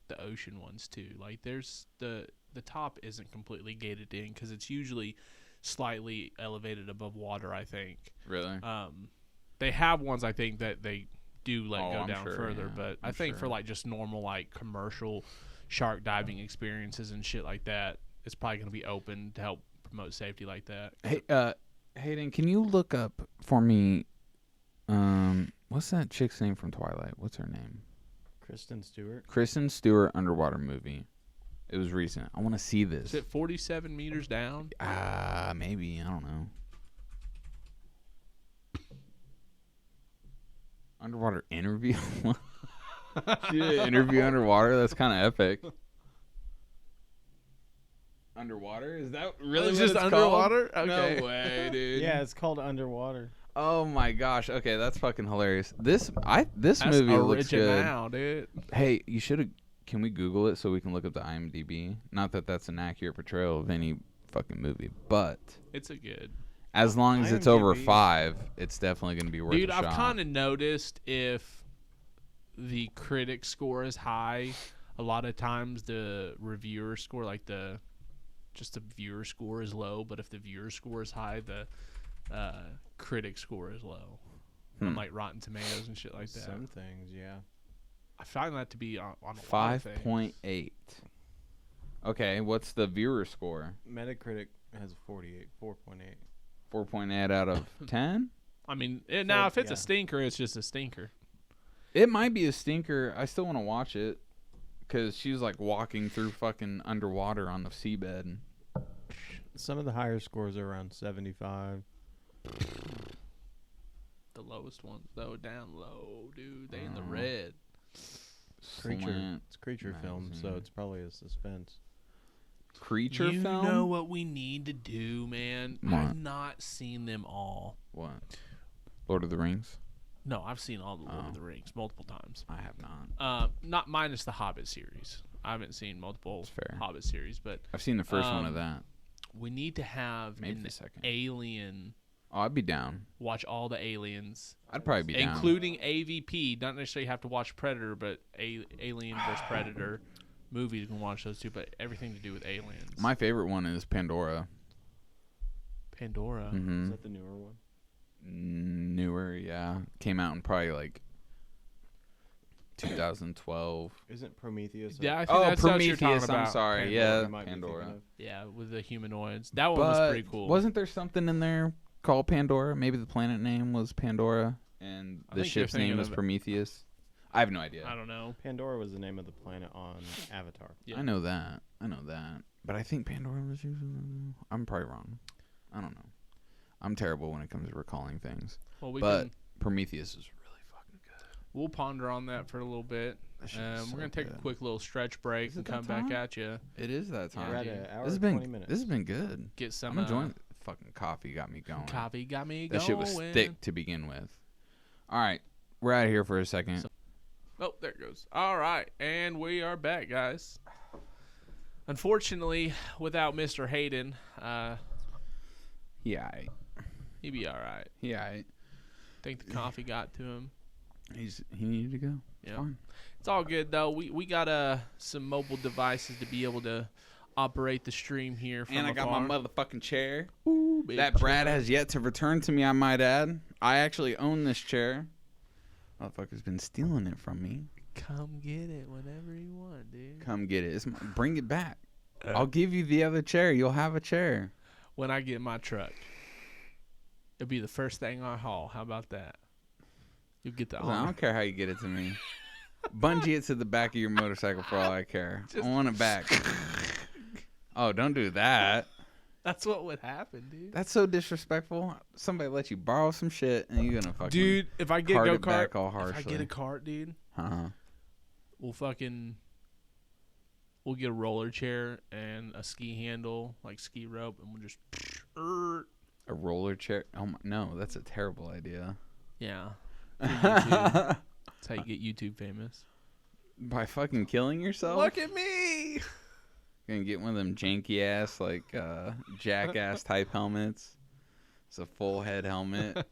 the ocean ones too. Like there's the top isn't completely gated in because it's usually slightly elevated above water, I think. Really? They have ones, I think, that they do let go I'm down sure, further, yeah. but I I'm think for sure. like just normal like commercial shark diving experiences and shit like that, it's probably going to be open to help promote safety like that. Hey, Hayden, can you look up for me? What's that chick's name from Twilight? What's her name? Kristen Stewart. Kristen Stewart underwater movie. It was recent. I want to see this. Is it 47 meters down? Maybe, I don't know. Underwater interview. She did an interview underwater. That's kind of epic. Underwater? Is that really It's what just it's underwater? called? Okay. No way, dude. Yeah, it's called Underwater. Oh my gosh. Okay, that's fucking hilarious. This That's movie looks good. original, dude. Hey, you should have. Can we Google it so we can look up the IMDb? Not that that's an accurate portrayal of any fucking movie, but It's a good. as long as it's over IMDb. 5, it's definitely gonna be worth Dude, a I've shot. kind of noticed if the critic score is high, a lot of times the reviewer score, like the viewer score is low, but if the viewer score is high, the critic score is low. On like Rotten Tomatoes and shit like that. Some things, yeah. I find that to be on a lot of things. 5.8. Okay, what's the viewer score? Metacritic has 48, 4.8. 4.8 out of 10. I mean, now if it's yeah. a stinker, it's just a stinker. It might be a stinker. I still want to watch it because she's like walking through fucking underwater on the seabed. Some of the higher scores are around 75. The lowest ones, though, down low, dude. They in the Oh. red. Creature. Slant It's creature film, so magazine. it's probably a suspense. Creature You film. know what we need to do, man? What? I've not seen them all. What? Lord of the Rings. No, I've seen all the Lord Oh. of the Rings multiple times. I have not. Not minus the Hobbit series. I haven't seen multiple That's fair. Hobbit series, but I've seen the first one of Um, that. we need to have Maybe an the second. alien. Oh, I'd be down. Watch all the aliens, I'd probably be down. including AVP. Not necessarily have to watch Predator, but Alien vs Predator movies. You can watch those too, but everything to do with aliens. My favorite one is Pandora. Pandora. Is Mm-hmm. that the newer one? Newer, yeah. Came out in probably like 2012. Isn't Prometheus? Yeah, I think Oh, that's what you're talking Prometheus. I'm about. sorry. Pandora, Yeah, you might be Pandora. thinking of. Yeah, with the humanoids. That one But was pretty cool. wasn't there something in there called Pandora? Maybe the planet name was Pandora and I the think you're ship's name thinking was of- Prometheus. I have no idea. I don't know. Pandora was the name of the planet on Avatar. Yeah. I know that. But I think Pandora was using. I'm probably wrong. I don't know. I'm terrible when it comes to recalling things. Well, But Prometheus is really fucking good. we'll ponder on that for a little bit. That shit is so We're gonna take a good. quick little stretch break Is and it that come back time? at you. It is that time. We're at dude. an hour This has and been 20 minutes. This has been good. Get some. I'm enjoying it. Fucking coffee got me going. Coffee got me That going. shit was thick to begin with. All right, we're out of here for a second. Oh, there it goes. All right, and we are back, guys. Unfortunately, without Mr. Hayden, Yeah, he'd be all right. yeah. Think the coffee got to him. He needed to go. Yeah. Fine. It's all good though. We got some mobile devices to be able to operate the stream here from And I got my afar. motherfucking chair. Ooh, big That Brad chair. has yet to return to me, I might add. I actually own this chair. Motherfucker's been stealing it from me. Come get it whenever you want, dude. Come get it. Bring it back. I'll give you the other chair. You'll have a chair. When I get my truck, it'll be the first thing I haul. How about that? You'll get the Listen, I honor. don't care how you get it to me. Bungee it to the back of your motorcycle for all I care. I want it back. Oh, don't do that. That's what would happen, dude. That's so disrespectful. Somebody let you borrow some shit and you're gonna fucking Dude, if I get cart go it back kart, all if I harshly. get a cart, dude, Uh-huh. we'll get a roller chair and a ski handle, like ski rope, and we'll just A roller chair. Oh my, no, that's a terrible idea. yeah. For YouTube. That's how you get YouTube famous. By fucking killing yourself? Look at me. Gonna get one of them janky ass like jackass type helmets. It's a full head helmet.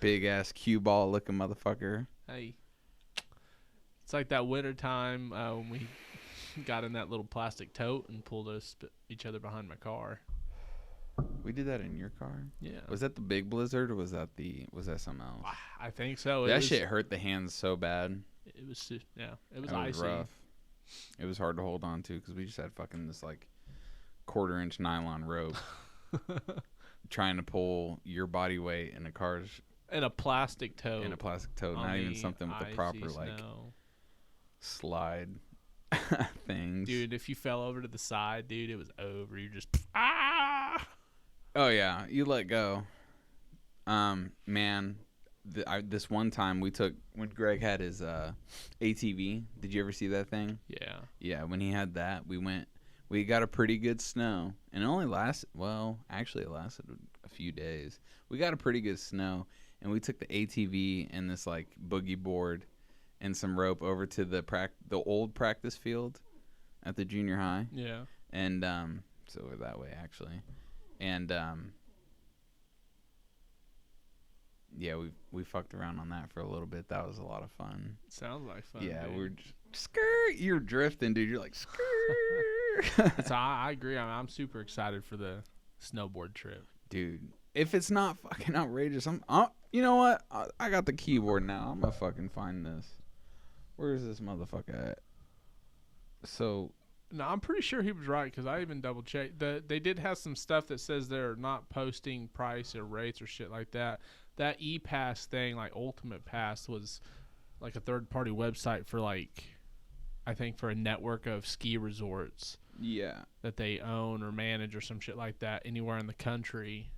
Big ass cue ball looking motherfucker. Hey, it's like that winter time when we got in that little plastic tote and pulled each other behind my car. We did that in your car. Yeah. Was that the big blizzard or was that something else? I think so. That shit hurt the hands so bad. It was yeah. It was That icy. rough. It was hard to hold on to because we just had fucking this like 1/4-inch nylon rope trying to pull your body weight in a car's And a plastic tote. in a plastic tote, on not even the something with the icy proper like snow. slide things. Dude, if you fell over to the side, dude, it was over. You're just ah. Oh yeah, you let go. Man, this one time we took when Greg had his ATV. Did you ever see that thing? Yeah. Yeah, when he had that, we got a pretty good snow, and it only lasted. Well, actually, it lasted a few days. We got a pretty good snow, and we took the ATV and this like boogie board and some rope over to the old practice field at the junior high, Yeah. and so we're that way actually, and yeah, we fucked around on that for a little bit. That was a lot of fun. Sounds like fun. Yeah, dude. we're skirt. You're drifting, dude. You're like skirt. I agree. I'm super excited for the snowboard trip. Dude, if it's not fucking outrageous, you know what? I got the keyboard now. I'm gonna fucking find this. Where is this motherfucker at? So, No, I'm pretty sure he was right because I even double checked. They did have some stuff that says they're not posting price or rates or shit like that. That ePass thing, like Ultimate Pass, was like a third-party website for like, I think for a network of ski resorts yeah. that they own or manage or some shit like that anywhere in the country.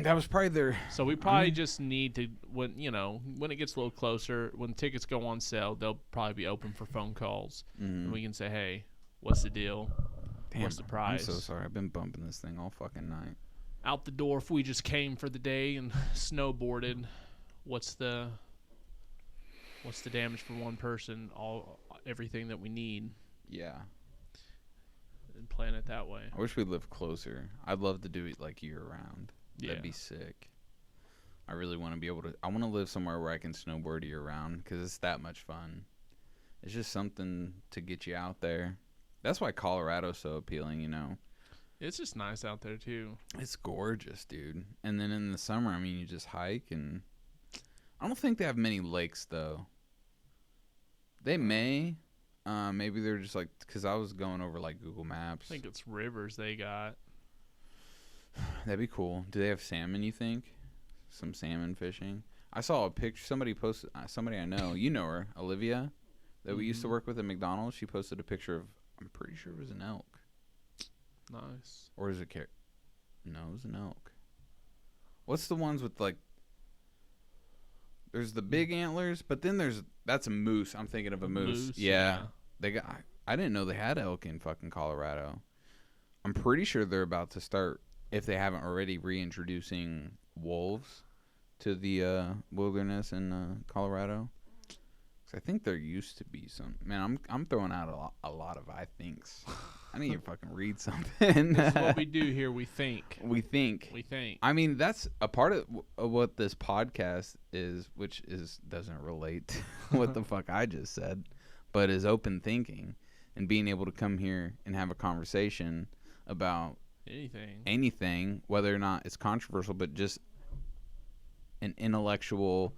That was probably their... So we probably just need to, when it gets a little closer, when tickets go on sale, they'll probably be open for phone calls, and we can say, hey, what's the deal? Damn, What's the price? I'm so sorry. I've been bumping this thing all fucking night. Out the door if we just came for the day and snowboarded. What's the damage for one person? Everything that we need, Yeah. and plan it that way. I wish we lived closer. I'd love to do it like year round. Yeah. That'd be sick. I really want to be able to. I want to live somewhere where I can snowboard year round because it's that much fun. It's just something to get you out there. That's why Colorado's so appealing, you know. It's just nice out there too. It's gorgeous, dude. And then in the summer, I mean, you just hike, and I don't think they have many lakes though. They may. Maybe they're just like, because I was going over like Google Maps. I think it's rivers they got. That'd be cool. Do they have salmon, you think? Some salmon fishing? I saw a picture. Somebody posted, somebody I know. You know her, Olivia, that we used to work with at McDonald's. She posted a picture of, I'm pretty sure it was an elk. Nice. Or is it no, it was an elk. What's the ones with like, there's the big antlers, but then that's a moose. I'm thinking of a moose. Yeah. I didn't know they had elk in fucking Colorado. I'm pretty sure they're about to start, if they haven't already, reintroducing wolves to the wilderness in Colorado. 'Cause I think there used to be some. Man, I'm throwing out a lot of I thinks. I need to fucking read something. This is what we do here. We think. We think. I mean, that's a part of what this podcast is, which doesn't relate to what the fuck I just said, but is open thinking and being able to come here and have a conversation about anything, whether or not it's controversial, but just an intellectual,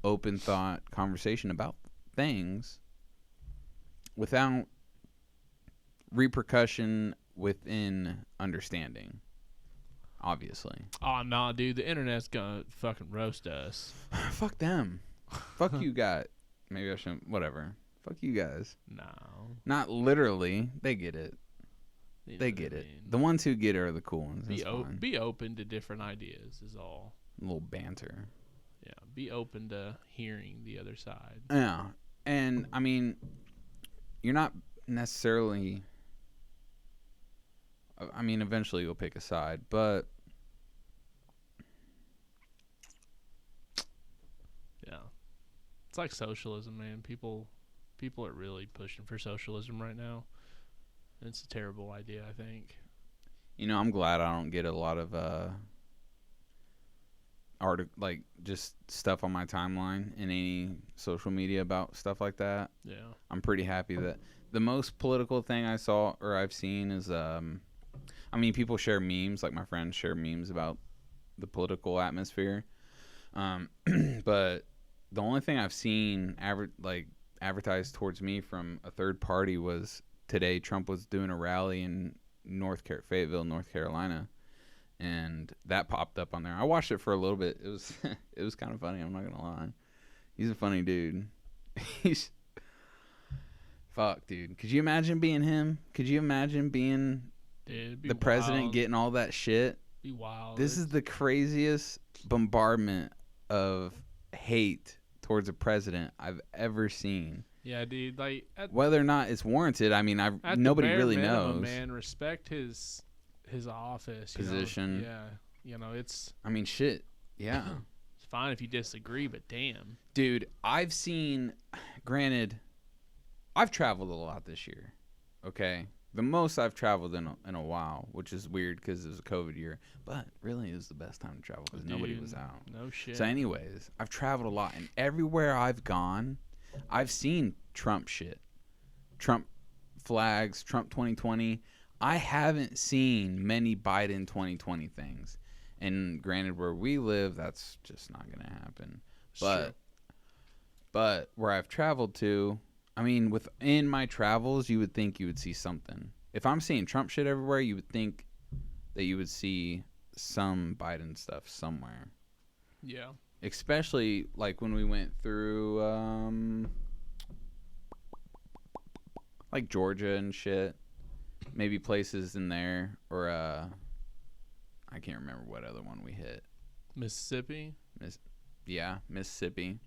open thought conversation about things without repercussion within understanding, obviously. Oh, nah, dude. The internet's gonna fucking roast us. Fuck them. Fuck you guys. Maybe I shouldn't. Whatever. Fuck you guys. No. Not literally. They get it. You know They what get I it. mean. The ones who get it are the cool ones. That's fine. Be open to different ideas is all. A little banter. Yeah. Be open to hearing the other side. Yeah. And, I mean, you're not necessarily... I mean, eventually you'll pick a side, but... Yeah. It's like socialism, man. People are really pushing for socialism right now. And it's a terrible idea, I think. You know, I'm glad I don't get a lot of just stuff on my timeline in any social media about stuff like that. Yeah. I'm pretty happy that the most political thing I saw or I've seen is I I mean, people share memes. Like my friends share memes about the political atmosphere. But the only thing I've seen advertised towards me from a third party was today Trump was doing a rally in Fayetteville, North Carolina, and that popped up on there. I watched it for a little bit. It was it was kind of funny. I'm not gonna lie. He's a funny dude. He's fuck, dude. Could you imagine being him? Could you imagine being the president getting all that shit? Be wild. This is the craziest bombardment of hate towards a president I've ever seen. Yeah, dude. Like whether or not it's warranted, I mean, nobody really knows. Man, respect his office position. You know? Yeah, you know it's. I mean, shit. Yeah. It's fine if you disagree, but damn. Dude, I've seen. Granted, I've traveled a lot this year. Okay, the most I've traveled in a while, which is weird because it was a COVID year. But really, it was the best time to travel because nobody was out. No shit. So, anyways, I've traveled a lot, and everywhere I've gone, I've seen Trump shit, Trump flags, Trump 2020. I haven't seen many Biden 2020 things. And granted, where we live, that's just not going to happen. But where I've traveled to, I mean, within my travels, you would think you would see something. If I'm seeing Trump shit everywhere, you would think that you would see some Biden stuff somewhere. Yeah. Especially like when we went through like Georgia and shit. Maybe places in there, or I can't remember what other one we hit. Mississippi? Mississippi.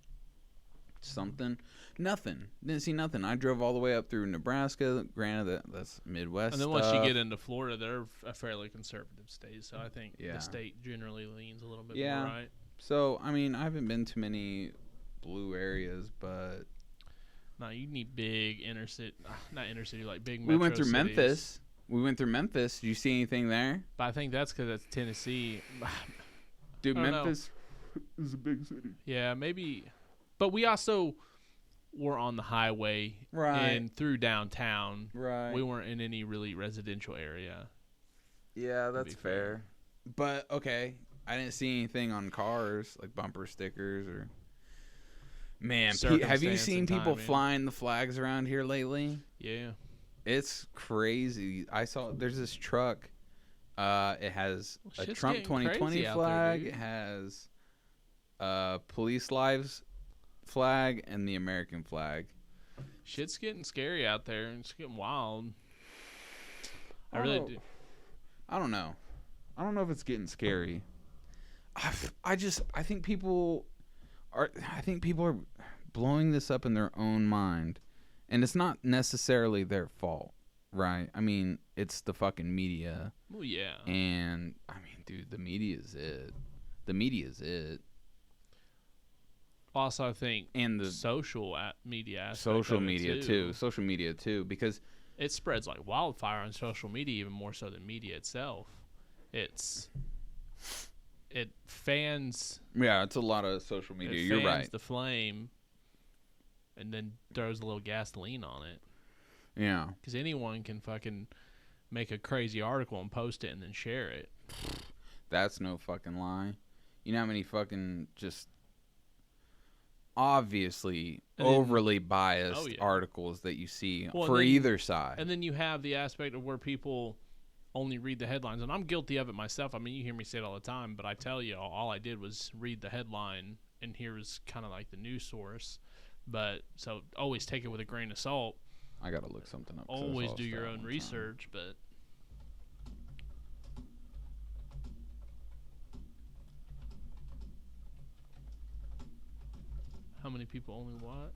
Something. Nothing. Didn't see nothing. I drove all the way up through Nebraska. Granted, that's Midwest And then stuff. once you get into Florida, they're a fairly conservative state, so I think the state generally leans a little bit more right. So, I mean, I haven't been to many blue areas, but... No, you need big not inner city, like big metro We went through cities. Memphis. Did you see anything there? But I think that's because that's Tennessee. Dude, Memphis is a big city. Yeah, maybe. But we also were on the highway and through downtown. Right. We weren't in any really residential area. Yeah, that's fair. But, okay, I didn't see anything on cars, like bumper stickers or... Man, have you seen people flying the flags around here lately? Yeah. It's crazy. I saw there's this truck. It has a Trump 2020 flag. It has police lives flag and the American flag. Shit's getting scary out there. It's getting wild. I really do. I don't know. I don't know if it's getting scary. I think people are blowing this up in their own mind, and it's not necessarily their fault, right? I mean, it's the fucking media. Well, yeah. And I mean, dude, the media is it. The media is it. Also, I think and the social media social media too, because it spreads like wildfire on social media, even more so than media itself. It fans. Yeah, it's a lot of social media. You're right. The flame, and then throws a little gasoline on it. Yeah. Because anyone can fucking make a crazy article and post it and then share it. That's no fucking lie. You know how many fucking just obviously overly biased articles that you see for either side. And then you have the aspect of where people only read the headlines, and I'm guilty of it myself. I mean, you hear me say it all the time, but I tell you, all I did was read the headline, and here's kind of like the news source. But so always take it with a grain of salt. I gotta look something up. Always do your own research, but how many people only what?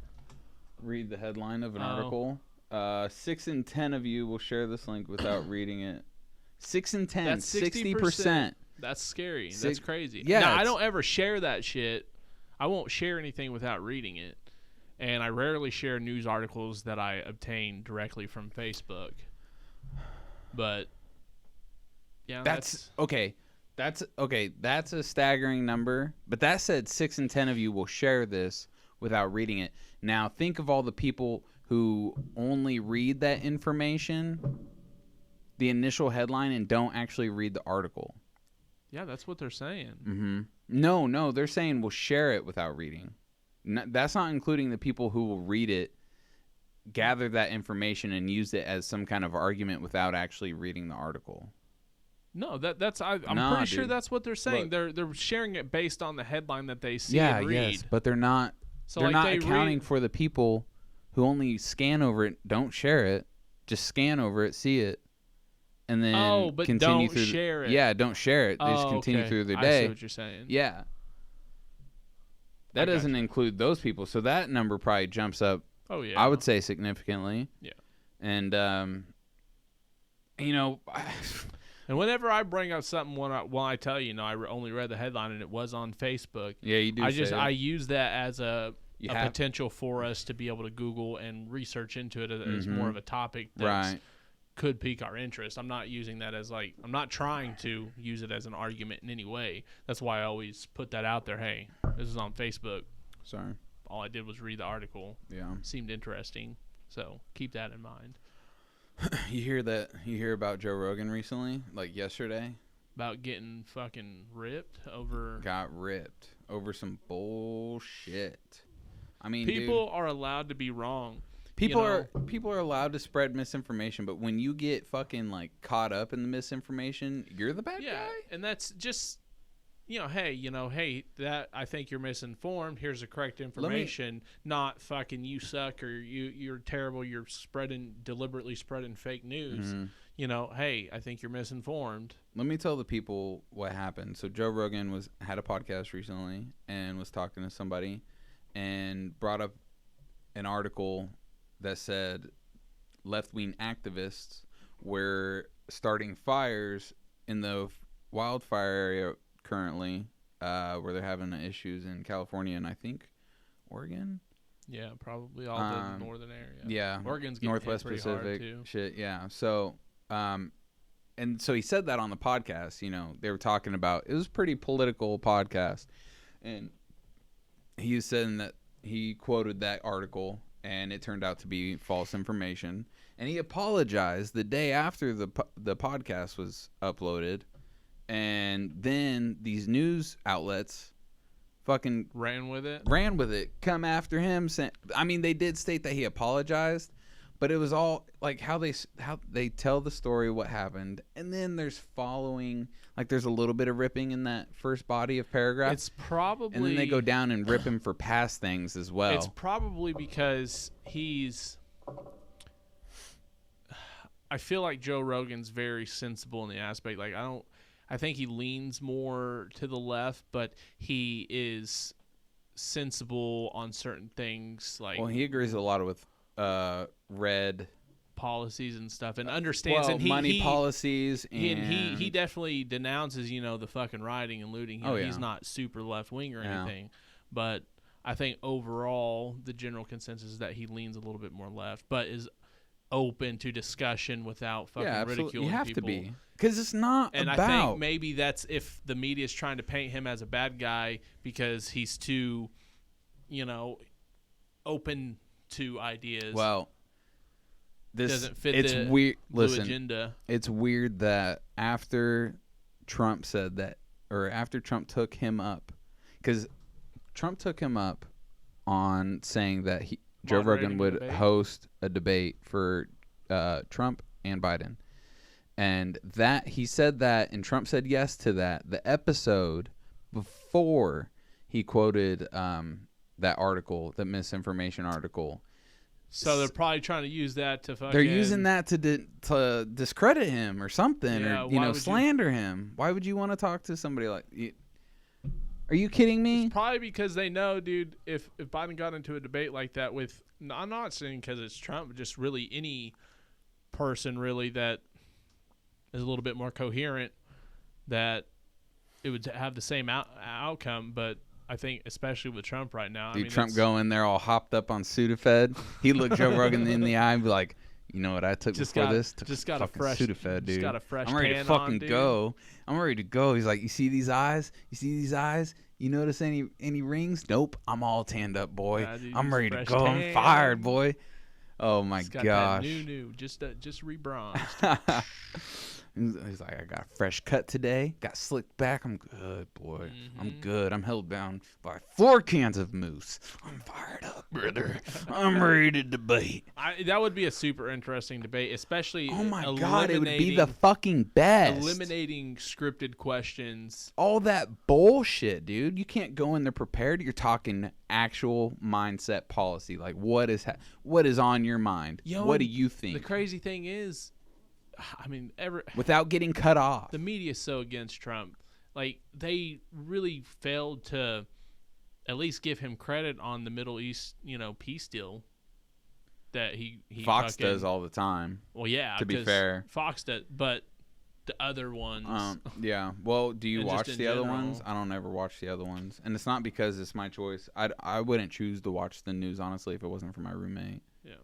Read the headline of an article. 6 in 10 of you will share this link without reading it. 6 in 10. That's 60%. That's scary. That's crazy. Yeah. Now, I don't ever share that shit. I won't share anything without reading it. And I rarely share news articles that I obtain directly from Facebook. But yeah, that's okay. That's a staggering number. But that said 6 in 10 of you will share this without reading it. Now think of all the people who only read that information the initial headline and don't actually read the article. Yeah, that's what they're saying. Mm-hmm. No, they're saying we'll share it without reading. That's not including the people who will read it, gather that information, and use it as some kind of argument without actually reading the article. No, that's I'm Nah, pretty sure dude. that's what they're saying. Look. They're sharing it based on the headline that they see Yeah, and read. yes, but they're not. So They're like not they accounting read, for the people who only scan over it, don't share it, just scan over it, see it, and then but continue don't through. share it. Yeah, don't share it. They just continue okay. through their I day. see what you're saying. Yeah. That I doesn't gotcha. include those people, so that number probably jumps up. Oh yeah. I would say significantly. Yeah. And you know, And whenever I bring up something when I tell you, I only read the headline and it was on Facebook. yeah, you do. I use that as a You have- potential for us to be able to Google and research into it as Mhm. more of a topic that right. could pique our interest. I'm not using that as I'm not trying to use it as an argument in any way. That's why I always put that out there. Hey, this is on Facebook. Sorry. All I did was read the article. Yeah. Seemed interesting. So keep that in mind. You hear about Joe Rogan recently, like yesterday? About getting fucking ripped over. Got ripped over some bullshit. I mean, People are allowed to be wrong. People you know. are allowed to spread misinformation, but when you get fucking like caught up in the misinformation, you're the bad Yeah, guy. and that's just, hey, that I think you're misinformed. Here's the correct information. Not fucking you suck or you're terrible. You're deliberately spreading fake news. Mhm. Hey, I think you're misinformed. Let me tell the people what happened. So Joe Rogan had a podcast recently and was talking to somebody and brought up an article that said left-wing activists were starting fires in the wildfire area currently, where they're having issues in California and I think Oregon. Yeah, probably all the northern area. Yeah, Oregon's getting Northwest hit pretty hard, Pacific too. shit. Yeah, so and so he said that on the podcast. They were talking about, it was a pretty political podcast, and he was saying that he quoted that article and it turned out to be false information, and he apologized the day after the podcast was uploaded, and then these news outlets fucking Ran with it. come after him. They did state that he apologized, but it was all like how they tell the story, what happened, and then there's following, like there's a little bit of ripping in that first body of paragraph. It's probably. And then they go down and rip him for past things as well. It's probably because I feel like Joe Rogan's very sensible in the aspect. I think he leans more to the left, but he is sensible on certain things well, he agrees a lot with red policies and stuff, and understands. And money policies, and he definitely denounces, the fucking rioting and looting. He's not super left wing or anything, but I think overall the general consensus is that he leans a little bit more left, but is open to discussion without fucking ridiculing you have people. to be, because it's not and about. I think maybe that's if the media is trying to paint him as a bad guy because he's too, open to ideas. Well, this doesn't fit it's the weird. blue Listen, agenda. it's weird that after Trump said that, or after Trump took him up, because Trump took him up on saying that Joe Rogan would host a debate for Trump and Biden, and that he said that, and Trump said yes to that. The episode before he quoted that article, the misinformation article. So they're probably trying to use that to fucking. They're using that to discredit him or something, Yeah, or slander him. Why would you want to talk to somebody like? Are you kidding me? It's probably because they know, dude. If Biden got into a debate like that with, I'm not saying because it's Trump, but just really any person really that is a little bit more coherent, that it would have the same outcome. But I think especially with Trump right now, Trump going there all hopped up on Sudafed. He looked Joe Rogan in the eye and be like, "You know what I took before this? Just got a fucking fresh Sudafed, dude. Just got a fresh I'm ready to tan fucking on, dude. go. I'm ready to go." He's like, "You see these eyes? You see these eyes? You notice any rings? Nope. I'm all tanned up, boy. Yeah, dude, I'm he's ready to fresh go. I'm tan. fired, boy." Oh my He's got gosh. that new, just rebronzed. He's like, I got a fresh cut today. Got slicked back. I'm good, boy. I'm good. I'm held down by 4 cans of moose. I'm fired up, brother. I'm ready to debate. That would be a super interesting debate, especially. Oh my god, it would be the fucking best. Eliminating scripted questions. All that bullshit, dude. You can't go in there prepared. You're talking actual mindset policy. Like, what is on your mind? What do you think? The crazy thing is, I mean, without getting cut off. The media's so against Trump. Like, they really failed to at least give him credit on the Middle East, peace deal that he Fox does all the time. Well, yeah. To be fair, Fox does, but the other ones. Yeah. Well, do you watch the other general. ones? I don't ever watch the other ones, and it's not because it's my choice. I wouldn't choose to watch the news honestly if it wasn't for my roommate. Yeah.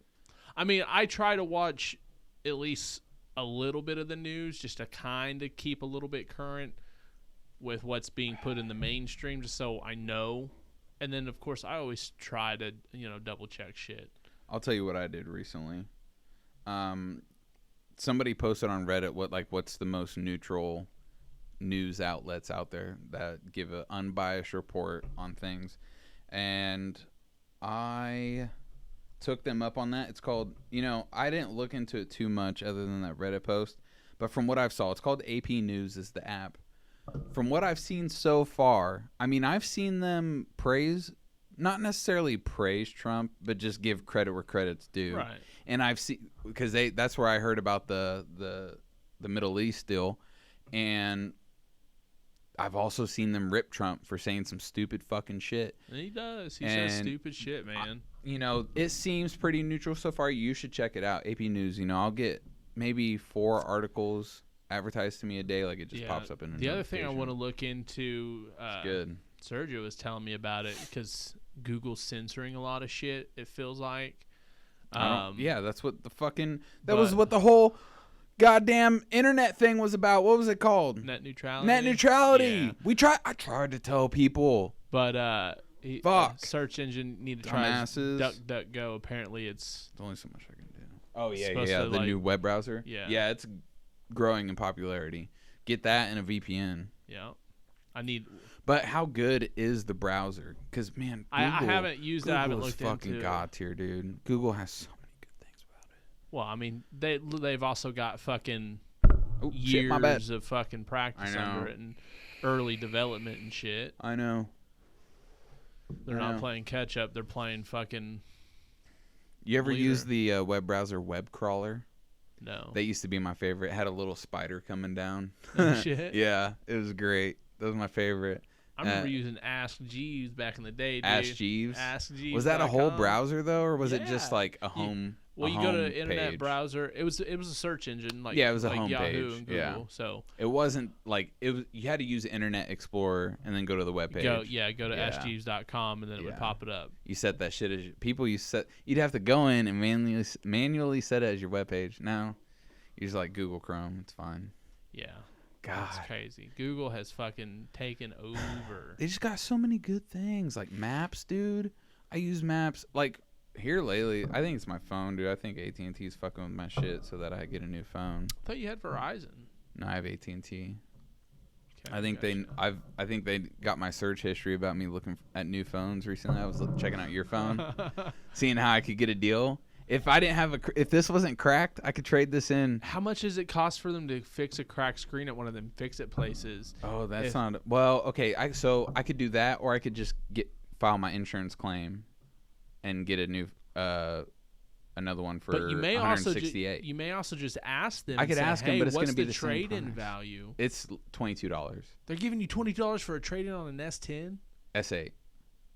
I mean, I try to watch at least a little bit of the news just to kind of keep a little bit current with what's being put in the mainstream, just so I know. And then, of course, I always try to, double check shit. I'll tell you what I did recently. Somebody posted on Reddit what's the most neutral news outlets out there that give an unbiased report on things, and I took them up on that. It's called, I didn't look into it too much other than that Reddit post, but from what I've saw, it's called AP News is the app. From what I've seen so far, I mean, I've seen them not necessarily praise Trump, but just give credit where credit's due. Right. And I've seen, because that's where I heard about the Middle East deal, and I've also seen them rip Trump for saying some stupid fucking shit. And he does. He says stupid shit, man. It seems pretty neutral so far. You should check it out. AP News. I'll get maybe 4 articles advertised to me a day. Like, it just pops up in the other thing I want to look into. It's good. Sergio was telling me about it because Google's censoring a lot of shit. It feels like. Yeah, that's what the fucking. That was what the whole goddamn internet thing was about. What was it called? Net neutrality. Net neutrality. Yeah. I tried to tell people. But fuck. Search engine need to try DuckDuckGo. Apparently, it's only so much I can do. Oh yeah, to, the new web browser. Yeah, it's growing in popularity. Get that and a VPN. Yeah, But how good is the browser? Because man, Google, I haven't used it. I haven't looked into it. Google is fucking god tier, dude. Google has so many good things about it. Well, I mean, they've also got fucking shit, my bad. years of fucking practice under it and early development and shit. I know. They're not playing catch up. They're playing fucking. You ever use the web browser web crawler? No. That used to be my favorite. It had a little spider coming down. Oh, shit. Yeah, it was great. That was my favorite. I remember using Ask Jeeves back in the day, dude. Ask Jeeves? Ask Jeeves. Was that a whole browser, though, or was it just like a home Well, you go to internet page? Browser. It was a search engine, like it was a like home Yahoo page. and Google. So it wasn't like it was. You had to use Internet Explorer and then go to the web page. Go to askjeeves.com and then it would pop it up. You set that shit as you'd have to go in and manually set it as your web page. Now, you just like Google Chrome. It's fine. Yeah. God, that's crazy. Google has fucking taken over. They just got so many good things, like Maps, dude. I use Maps like here lately. I think it's my phone, dude. I think AT&T's fucking with my shit so that I get a new phone. I thought you had Verizon. No, I have AT&T. Okay, I think they got my search history about me looking at new phones recently. I was checking out your phone, seeing how I could get a deal. If this wasn't cracked, I could trade this in. How much does it cost for them to fix a cracked screen at one of them fix-it places? Oh, that's not well. Okay, so I could do that, or I could just file my insurance claim, and get a new another one for $168. You may also just ask them. I could ask them, but it's going to be the trade-in value. It's $22. They're giving you $20 for a trade-in on an S10. S8.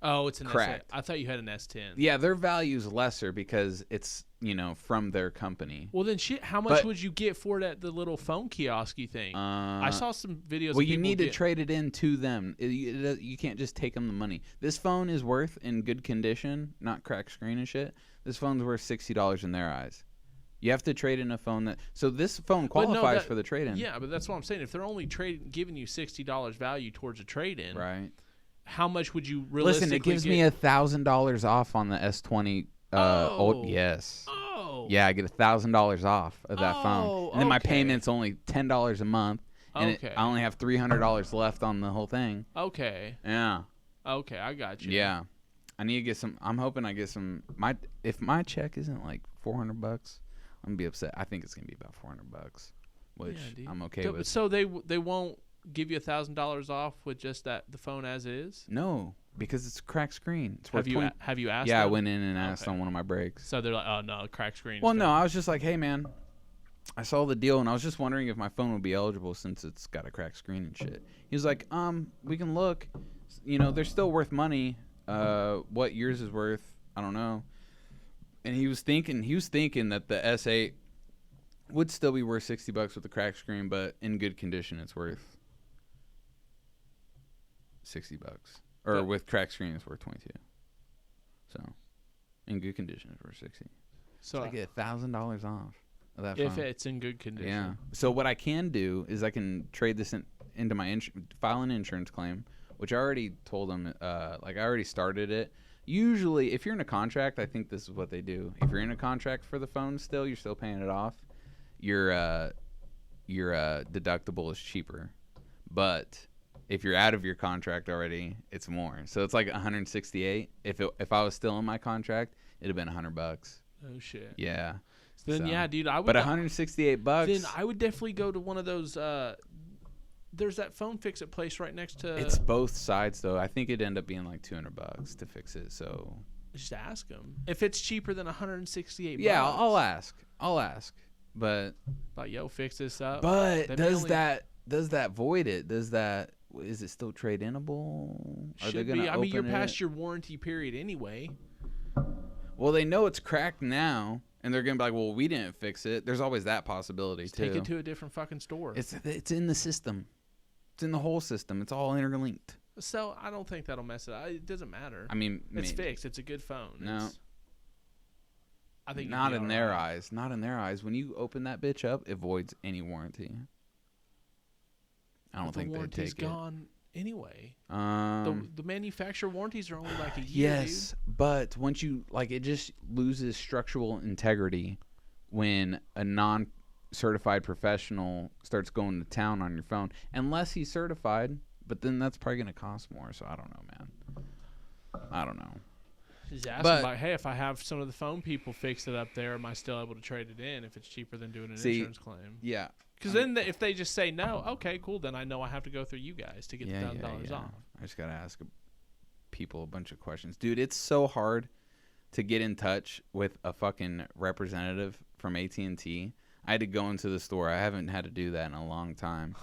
Oh, it's an Correct. S8. I thought you had an S10. Yeah, their value's lesser because it's, from their company. Well, then shit, how much would you get for it at the little phone kiosky thing? I saw some videos. Well, you need to trade it in to them. You can't just take them the money. This phone is worth, in good condition, not cracked screen and shit, this phone's worth $60 in their eyes. You have to trade in a phone that... So this phone qualifies for the trade-in. Yeah, but that's what I'm saying. If they're only giving you $60 value towards a trade-in... Right. How much would you realistically Listen, it gives me $1,000 off on the S20 old. Yes. Oh, Yeah, I get $1,000 off of that Oh, phone, and then my okay. payment's only $10 a month, and Okay. I only have $300 left on the whole thing. Okay. Yeah, Okay, I got you. yeah. I need to get some. I'm hoping I get some. If my check isn't like $400, I'm gonna be upset. I think it's gonna be about $400, which Yeah, dude. I'm okay with. So they won't give you $1,000 off with just the phone as is? No, because it's a cracked screen. It's worth Have you 20 have you asked? Yeah, I them? went in and asked Okay. on one of my breaks. So they're like, oh no, crack screen. is Well, no, fine. I was just like, hey man, I saw the deal and I was just wondering if my phone would be eligible since it's got a cracked screen and shit. He was like, we can look. You know, they're still worth money. What yours is worth, I don't know. And he was thinking that the S8 would still be worth $60 with the cracked screen, but in good condition, it's worth $60. Or But- with cracked screen, it's worth 22. So, in good condition, it's worth 60. So So I get $1,000 off of that if phone. it's in good condition. Yeah. So what I can do is I can trade this into my file an insurance claim, which I already told them. Like I already started it. Usually, if you're in a contract, I think this is what they do. If you're in a contract for the phone, you're still paying it off. Your deductible is cheaper, but if you're out of your contract already, it's more. So it's like 168. If I was still in my contract, it'd have been $100. Oh shit. Yeah. Then So- yeah, dude, I would. But $168. Then I would definitely go to one of those. There's that phone fix it place right next to. It's both sides though. I think it'd end up being like $200 to fix it. So just ask them if it's cheaper than 168. yeah, bucks. I'll ask. But Like, yo, fix this up. but They may does only- that void it? Is it still trade-inable? Are they Should gonna be. I mean, you're open past it? your warranty period anyway. Well, they know it's cracked now, and they're gonna be like, "Well, we didn't fix it." There's always that possibility Just too. take it to a different fucking store. It's in the system. It's in the whole system. It's all interlinked. So I don't think that'll mess it up. It doesn't matter. I mean, It's maybe. fixed. It's a good phone. No. I think Not you'd be in their alright. eyes. Not in their eyes. When you open that bitch up, it voids any warranty. I don't But think the they'd warranty's take gone anyway. it. The manufacturer warranties are only like a year. Yes, but once you it just loses structural integrity when a non-certified professional starts going to town on your phone, unless he's certified. But then that's probably gonna cost more. So I don't know, man. I don't know. Just ask But- them like, hey, if I have some of the phone people fix it up there, am I still able to trade it in if it's cheaper than doing an See, insurance claim? Yeah. Because then if they just say no, okay, cool, then I know I have to go through you guys to get the $1,000 off. I just gotta ask people a bunch of questions, dude. It's so hard to get in touch with a fucking representative from AT&T. I had to go into the store. I haven't had to do that in a long time.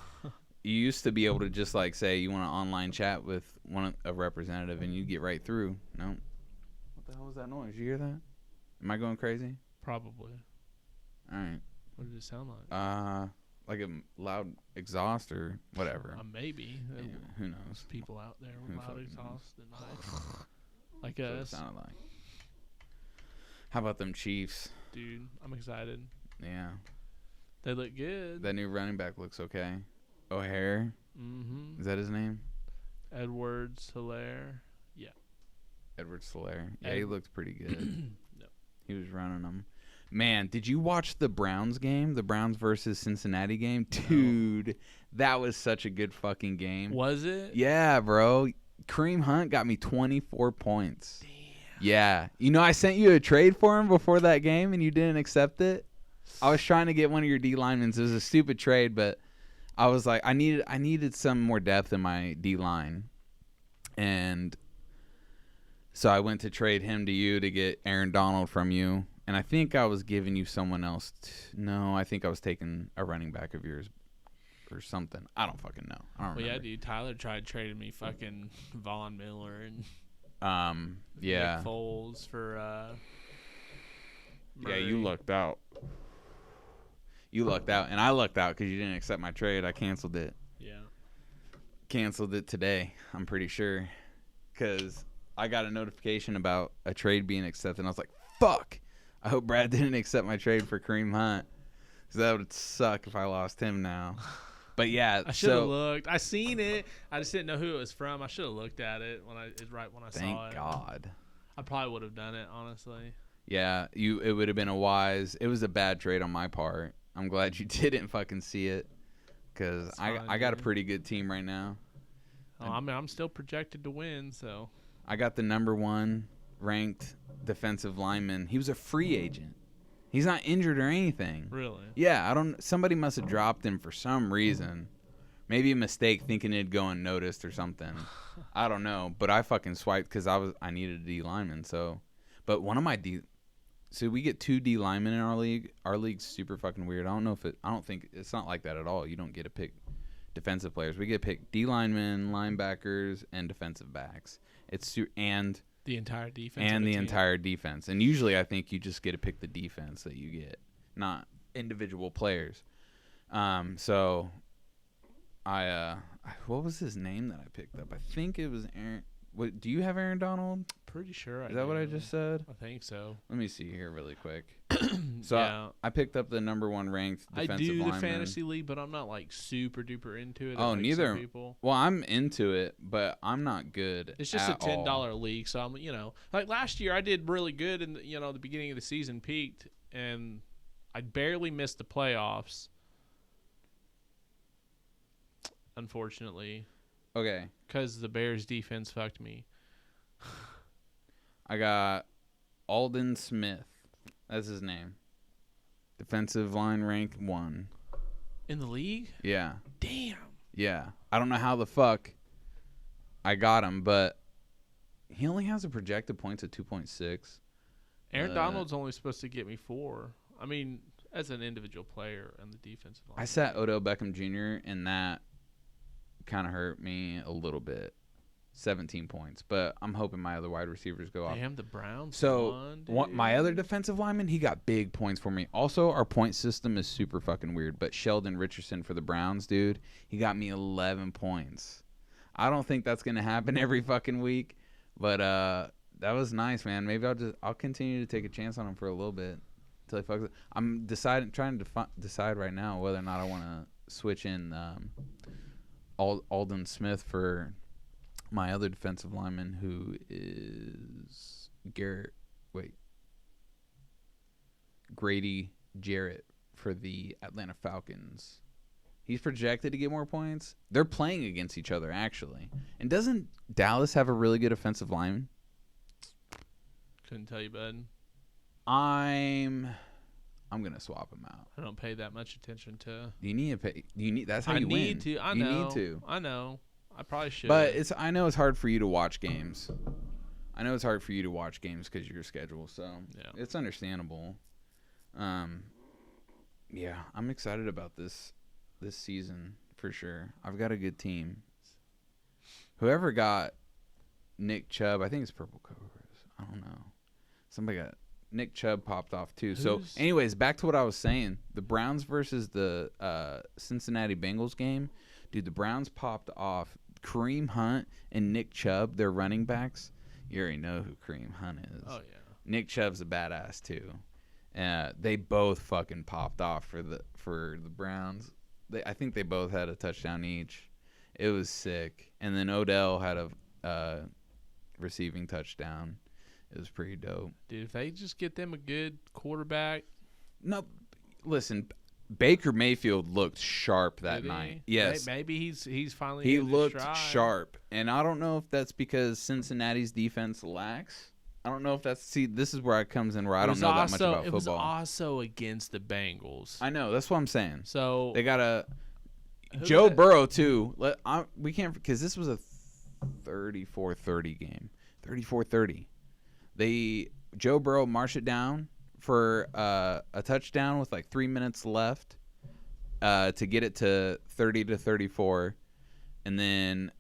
You used to be able to just say you want to online chat with a representative and you get right through. No. What the hell was that noise? You hear that? Am I going crazy? Probably. All right. What did it sound like? Like a loud exhaust or whatever. Maybe. Yeah, who knows? People out there Who with loud fucking exhaust at night. Like That's what it us. sounded like. How about them Chiefs? Dude, I'm excited. Yeah. They look good. That new running back looks okay. O'Hare, Mm-hmm. is that his name? Edwards, Hilaire. Edward Solaire. Yeah, he Ed- looked pretty good. No. He was running them. Man, did you watch the Browns game? The Browns versus Cincinnati game? Dude, that was such a good fucking game. Was it? Yeah, bro. Kareem Hunt got me 24 points. Damn. Yeah. You know, I sent you a trade for him before that game and you didn't accept it. I was trying to get one of your D linemen. It was a stupid trade, but I was like, I needed some more depth in my D line. And so I went to trade him to you to get Aaron Donald from you. And I think I was giving you someone else. No, I think I was taking a running back of yours or something. I don't fucking know. I don't Well, yeah, remember. dude. Tyler tried trading me fucking Von Miller and Yeah. Nick Foles for Yeah, you Murray. lucked out. You lucked out, and I lucked out because you didn't accept my trade. I canceled it. Yeah. Canceled it today, I'm pretty sure. Because I got a notification about a trade being accepted, and I was like, fuck. I hope Brad didn't accept my trade for Kareem Hunt. Because that would suck if I lost him now. But yeah, I should have looked. I seen it. I just didn't know who it was from. I should have looked at it when I thank saw it. God. I probably would have done it, honestly. Yeah, it would have been it was a bad trade on my part. I'm glad you didn't fucking see it, because I got a pretty good team right now. Oh, I mean, I'm still projected to win, so. I got the number 1 ranked defensive lineman. He was a free agent. He's not injured or anything. Really? Yeah, somebody must have dropped him for some reason. Maybe a mistake thinking it'd go unnoticed or something. I don't know, but I fucking swiped because I needed a D lineman. So, but one of my so we get 2 D linemen in our league. Our league's super fucking weird. I don't think it's not like that at all. You don't get to pick defensive players. We get to pick D linemen, linebackers, and defensive backs. And the entire defense. And the entire defense. And usually I think you just get to pick the defense that you get, not individual players. So what was his name that I picked up? I think it was Aaron. What, do you have Aaron Donald? Pretty sure. Is that what I just said? I think so. Let me see here really quick. So yeah. I picked up the number 1 ranked defensive lineman. I do the fantasy league, but I'm not like super duper into it. Oh, like neither. some people. Well, I'm into it, but I'm not good. It's just at a $10 all. league, so I'm like last year I did really good, and the beginning of the season peaked, and I barely missed the playoffs. Unfortunately. Okay. Because the Bears defense fucked me. I got Aldon Smith. That's his name. Defensive line rank 1. In the league? Yeah. Damn. Yeah. I don't know how the fuck I got him, but he only has a projected points of 2.6. Aaron Donald's only supposed to get me 4. I mean, as an individual player on the defensive line. I sat Odell Beckham Jr., and that kind of hurt me a little bit. 17 points, but I'm hoping my other wide receivers go off. Damn, the Browns. So my other defensive lineman, he got big points for me. Also, our point system is super fucking weird, but Sheldon Richardson for the Browns, dude, he got me 11 points. I don't think that's gonna happen every fucking week, but that was nice, man. Maybe I'll continue to take a chance on him for a little bit until he fucks it. I'm trying to decide right now whether or not I want to switch in Aldon Smith for my other defensive lineman, who is Grady Jarrett for the Atlanta Falcons. He's projected to get more points. They're playing against each other, actually. And doesn't Dallas have a really good offensive line? Couldn't tell you, bud. I'm gonna swap him out. I don't pay that much attention to. You need to pay. You need. That's how I you win. need to. I you know. need to. I know. I probably should. But I know it's hard for you to watch games. I know it's hard for you to watch games because of your schedule. So yeah. It's understandable. Yeah, I'm excited about this season for sure. I've got a good team. Whoever got Nick Chubb, I think it's Purple Cobras. I don't know. Somebody got Nick Chubb popped off too. So, anyways, back to what I was saying. The Browns versus the Cincinnati Bengals game. Dude, the Browns popped off. Kareem Hunt and Nick Chubb, their running backs. You already know who Kareem Hunt is. Oh, yeah. Nick Chubb's a badass too. They both fucking popped off for the Browns. I think they both had a touchdown each. It was sick. And then Odell had a receiving touchdown. It was pretty dope. Dude, if they just get them a good quarterback. No, listen, Baker Mayfield looked sharp that night. Yes. Maybe he's finally He hitting his looked stride. sharp. And I don't know if that's because Cincinnati's defense lacks. I don't know if that's... See, this is where it comes in where I don't know that much about football. It was also against the Bengals. I know. That's what I'm saying. So they got a... Joe Burrow, too. We can't... Because this was a 34-30 game. 34-30. Joe Burrow marched it down for a touchdown with like 3 minutes left to get it to 30-34. And then...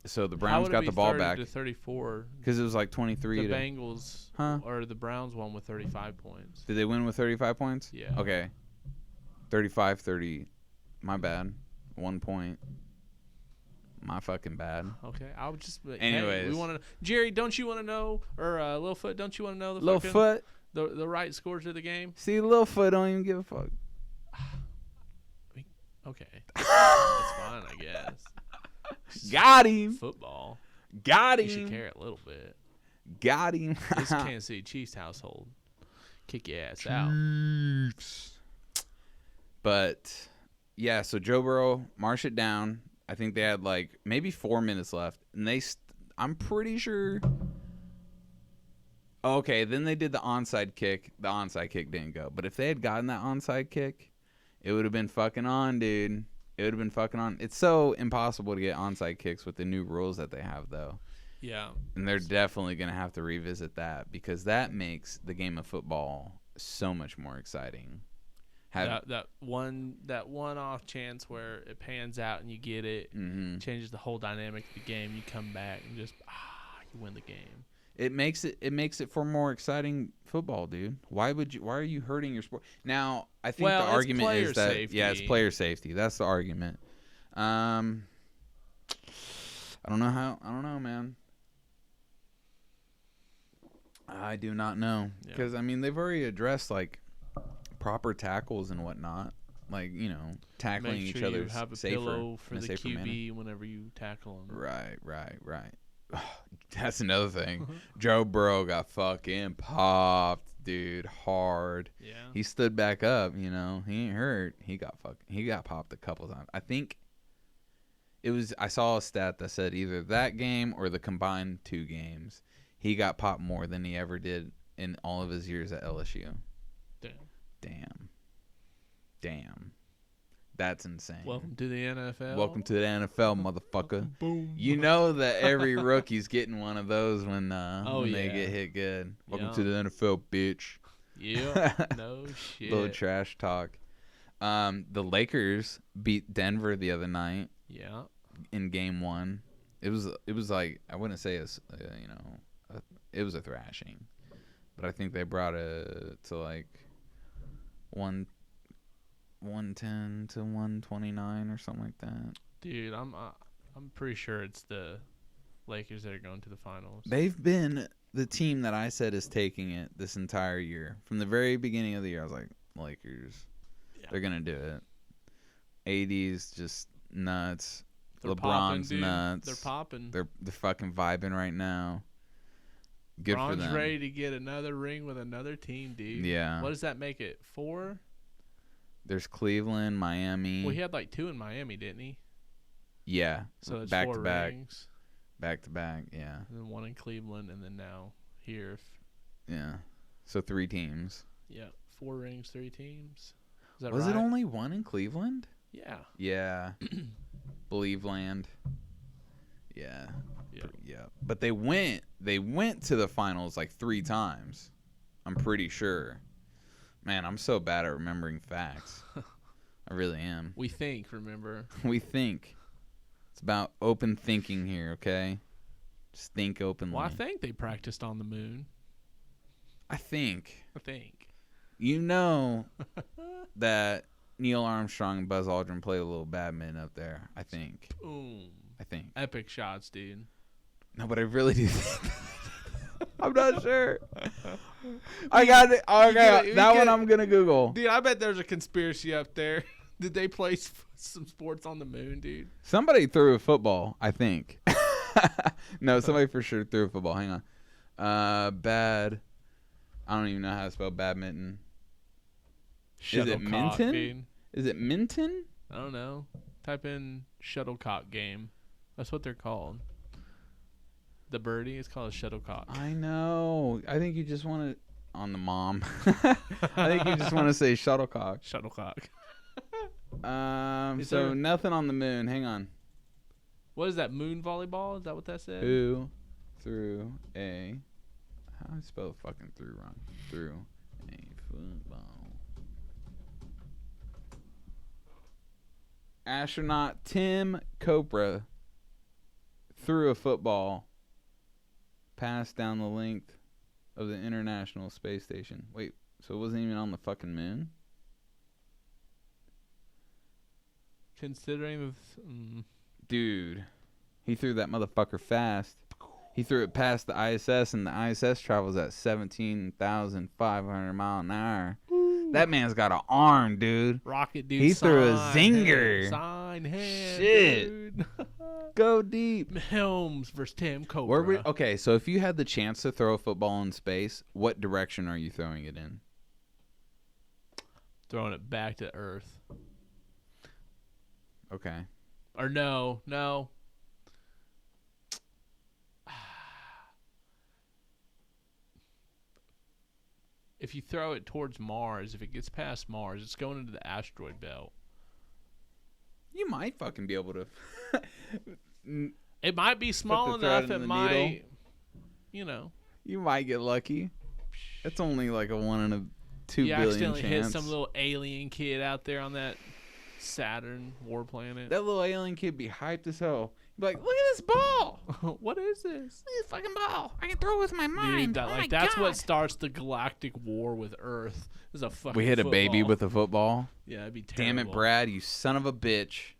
So the Browns got the ball back. 30-34. Because it was like 23. The Bengals or the Browns won with 35 points. Did they win with 35 points? Yeah. Okay. 35-30. My bad. 1 point. My fucking bad. Okay. I would just. Anyways, hey, we want to. Jerry, don't you want to know, or Littlefoot, don't you want to know Littlefoot the right scores of the game? See, Littlefoot don't even give a fuck. Okay. That's fine, I guess. Got him. Football. Got him. You should care a little bit. Got him. This is Kansas City Chiefs household. Kick your ass out. Chiefs. But yeah, so Joe Burrow marched it down. I think they had like maybe 4 minutes left, and I'm pretty sure. Okay, then they did the onside kick. The onside kick didn't go, but if they had gotten that onside kick, it would have been fucking on, dude. It would have been fucking on. It's so impossible to get onside kicks with the new rules that they have, though. Yeah. And they're definitely going to have to revisit that because that makes the game of football so much more exciting. That one off chance where it pans out and you get it, changes the whole dynamic of the game. You come back and just you win the game. It makes it for more exciting football, dude. Why are you hurting your sport? Now, I think the argument is that it's player safety. That's the argument. I don't know, man. I do not know because I mean they've already addressed like proper tackles and whatnot, like tackling Make sure each other you have a safer pillow for in a the safer QB manner. whenever you tackle them. Right. That's another thing. Joe Burrow got fucking popped, dude, hard. Yeah. He stood back up. He ain't hurt. He got popped a couple times. I think it was. I saw a stat that said either that game or the combined 2 games. He got popped more than he ever did in all of his years at LSU. Damn. That's insane. Welcome to the NFL. Welcome to the NFL, motherfucker. Boom. You know that every rookie's getting one of those when they get hit good. Welcome to the NFL, bitch. Yeah. No shit. Little trash talk. The Lakers beat Denver the other night. Yeah. In game 1. It was like, I wouldn't say it was a thrashing, but I think they brought it to like 110 to 129 or something like that. Dude, I'm pretty sure it's the Lakers that are going to the finals. They've been the team that I said is taking it this entire year. From the very beginning of the year, I was like, Lakers. Yeah. They're going to do it. AD's just nuts. They're LeBron's popping, nuts. They're popping. They're fucking vibing right now. Good for them. Ready to get another ring with another team, dude. Yeah. What does that make it? 4? There's Cleveland, Miami. Well, he had like 2 in Miami, didn't he? Yeah. So it's back 4 to back. rings. Back to back, yeah. And then 1 in Cleveland, and then now here. Yeah. So 3 teams. Yeah. 4 rings, 3 teams. Is that Was right? it only 1 in Cleveland? Yeah. Yeah. Believeland. Yeah. Yeah. Yeah. But they went to the finals like 3 times. I'm pretty sure. Man, I'm so bad at remembering facts. I really am. We think, remember? We think. It's about open thinking here, okay? Just think openly. Well, I think they practiced on the moon. I think. You know that Neil Armstrong and Buzz Aldrin played a little badminton up there, I think. Boom. I think. Epic shots, dude. No, but I really do think. I'm not sure. I got it. Okay, that one I'm going to Google. Dude, I bet there's a conspiracy up there. Did they play some sports on the moon, dude? Somebody threw a football, I think. No, somebody for sure threw a football. Hang on. Bad. I don't even know how to spell badminton. Is it Minton? Dude. Is it Minton? I don't know. Type in shuttlecock game. That's what they're called. The birdie is called a shuttlecock. I know. I think you just want to on the mom. I think you just want to say shuttlecock. Shuttlecock. So nothing on the moon. Hang on. What is that? Moon volleyball? Is that what that said? Who threw a? How do I spell fucking through wrong? Threw a football. Astronaut Tim Copra threw a football passed down the length of the International Space Station. Wait, so it wasn't even on the fucking moon? Considering Dude, he threw that motherfucker fast. He threw it past the ISS, and the ISS travels at 17,500 miles an hour. That man's got an arm, dude. rocket dude, He threw a zinger. Sign hand, Shit. dude. Go deep. Helms versus Tim Cobra. Okay, so if you had the chance to throw a football in space, what direction are you throwing it in? throwing it back to Earth. Okay. Or no. If you throw it towards Mars, if it gets past Mars, it's going into the asteroid belt. You might fucking be able to. It might be small the thread enough. in It the might, you know. You might get lucky. It's only like a 1 in a 2 You billion accidentally chance. hit some little alien kid out there on that Saturn war planet. That little alien kid be hyped as hell. Be like, look at this ball. What is this? Look at this fucking ball. I can throw it with my Dude, mind. that, Oh my that's God. what starts the galactic war with Earth. Is a fucking We hit a baby football. with a football. Yeah, it'd be terrible. Damn it, Brad, you son of a bitch.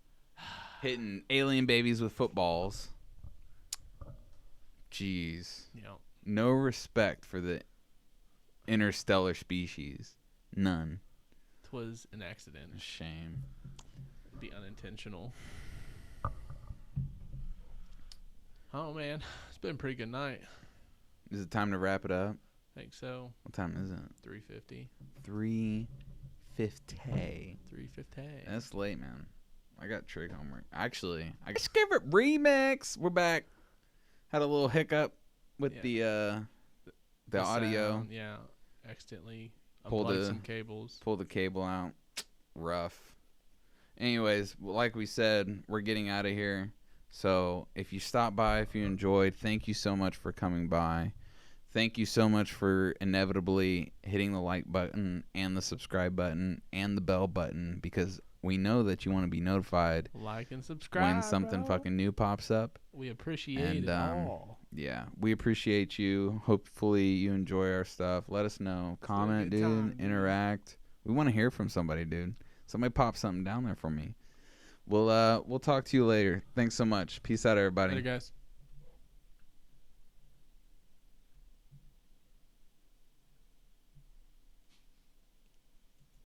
Hitting alien babies with footballs. Jeez. Yeah. No respect for the interstellar species. None. Twas an accident. Shame. It'd be unintentional. Oh man, it's been a pretty good night. Is it time to wrap it up? I think so. What time is it? 3:50. 3:50. 3:50. That's late, man. I got trig homework. Actually, I got Skivert remix. We're back. Had a little hiccup with the audio. Sound, yeah. Accidentally Pulled unplugged a- some cables. Pull the cable out. Rough. Anyways, like we said, we're getting out of here. So if you stopped by, if you enjoyed, thank you so much for coming by. Thank you so much for inevitably hitting the like button and the subscribe button and the bell button, because we know that you want to be notified Like and subscribe. when something bro. fucking new pops up. We appreciate And, it all. Yeah, we appreciate you. Hopefully you enjoy our stuff. Let us know. Comment, good dude. time, dude. Interact. We want to hear from somebody, dude. Somebody pop something down there for me. We'll talk to you later. Thanks so much. Peace out, everybody. Later, guys.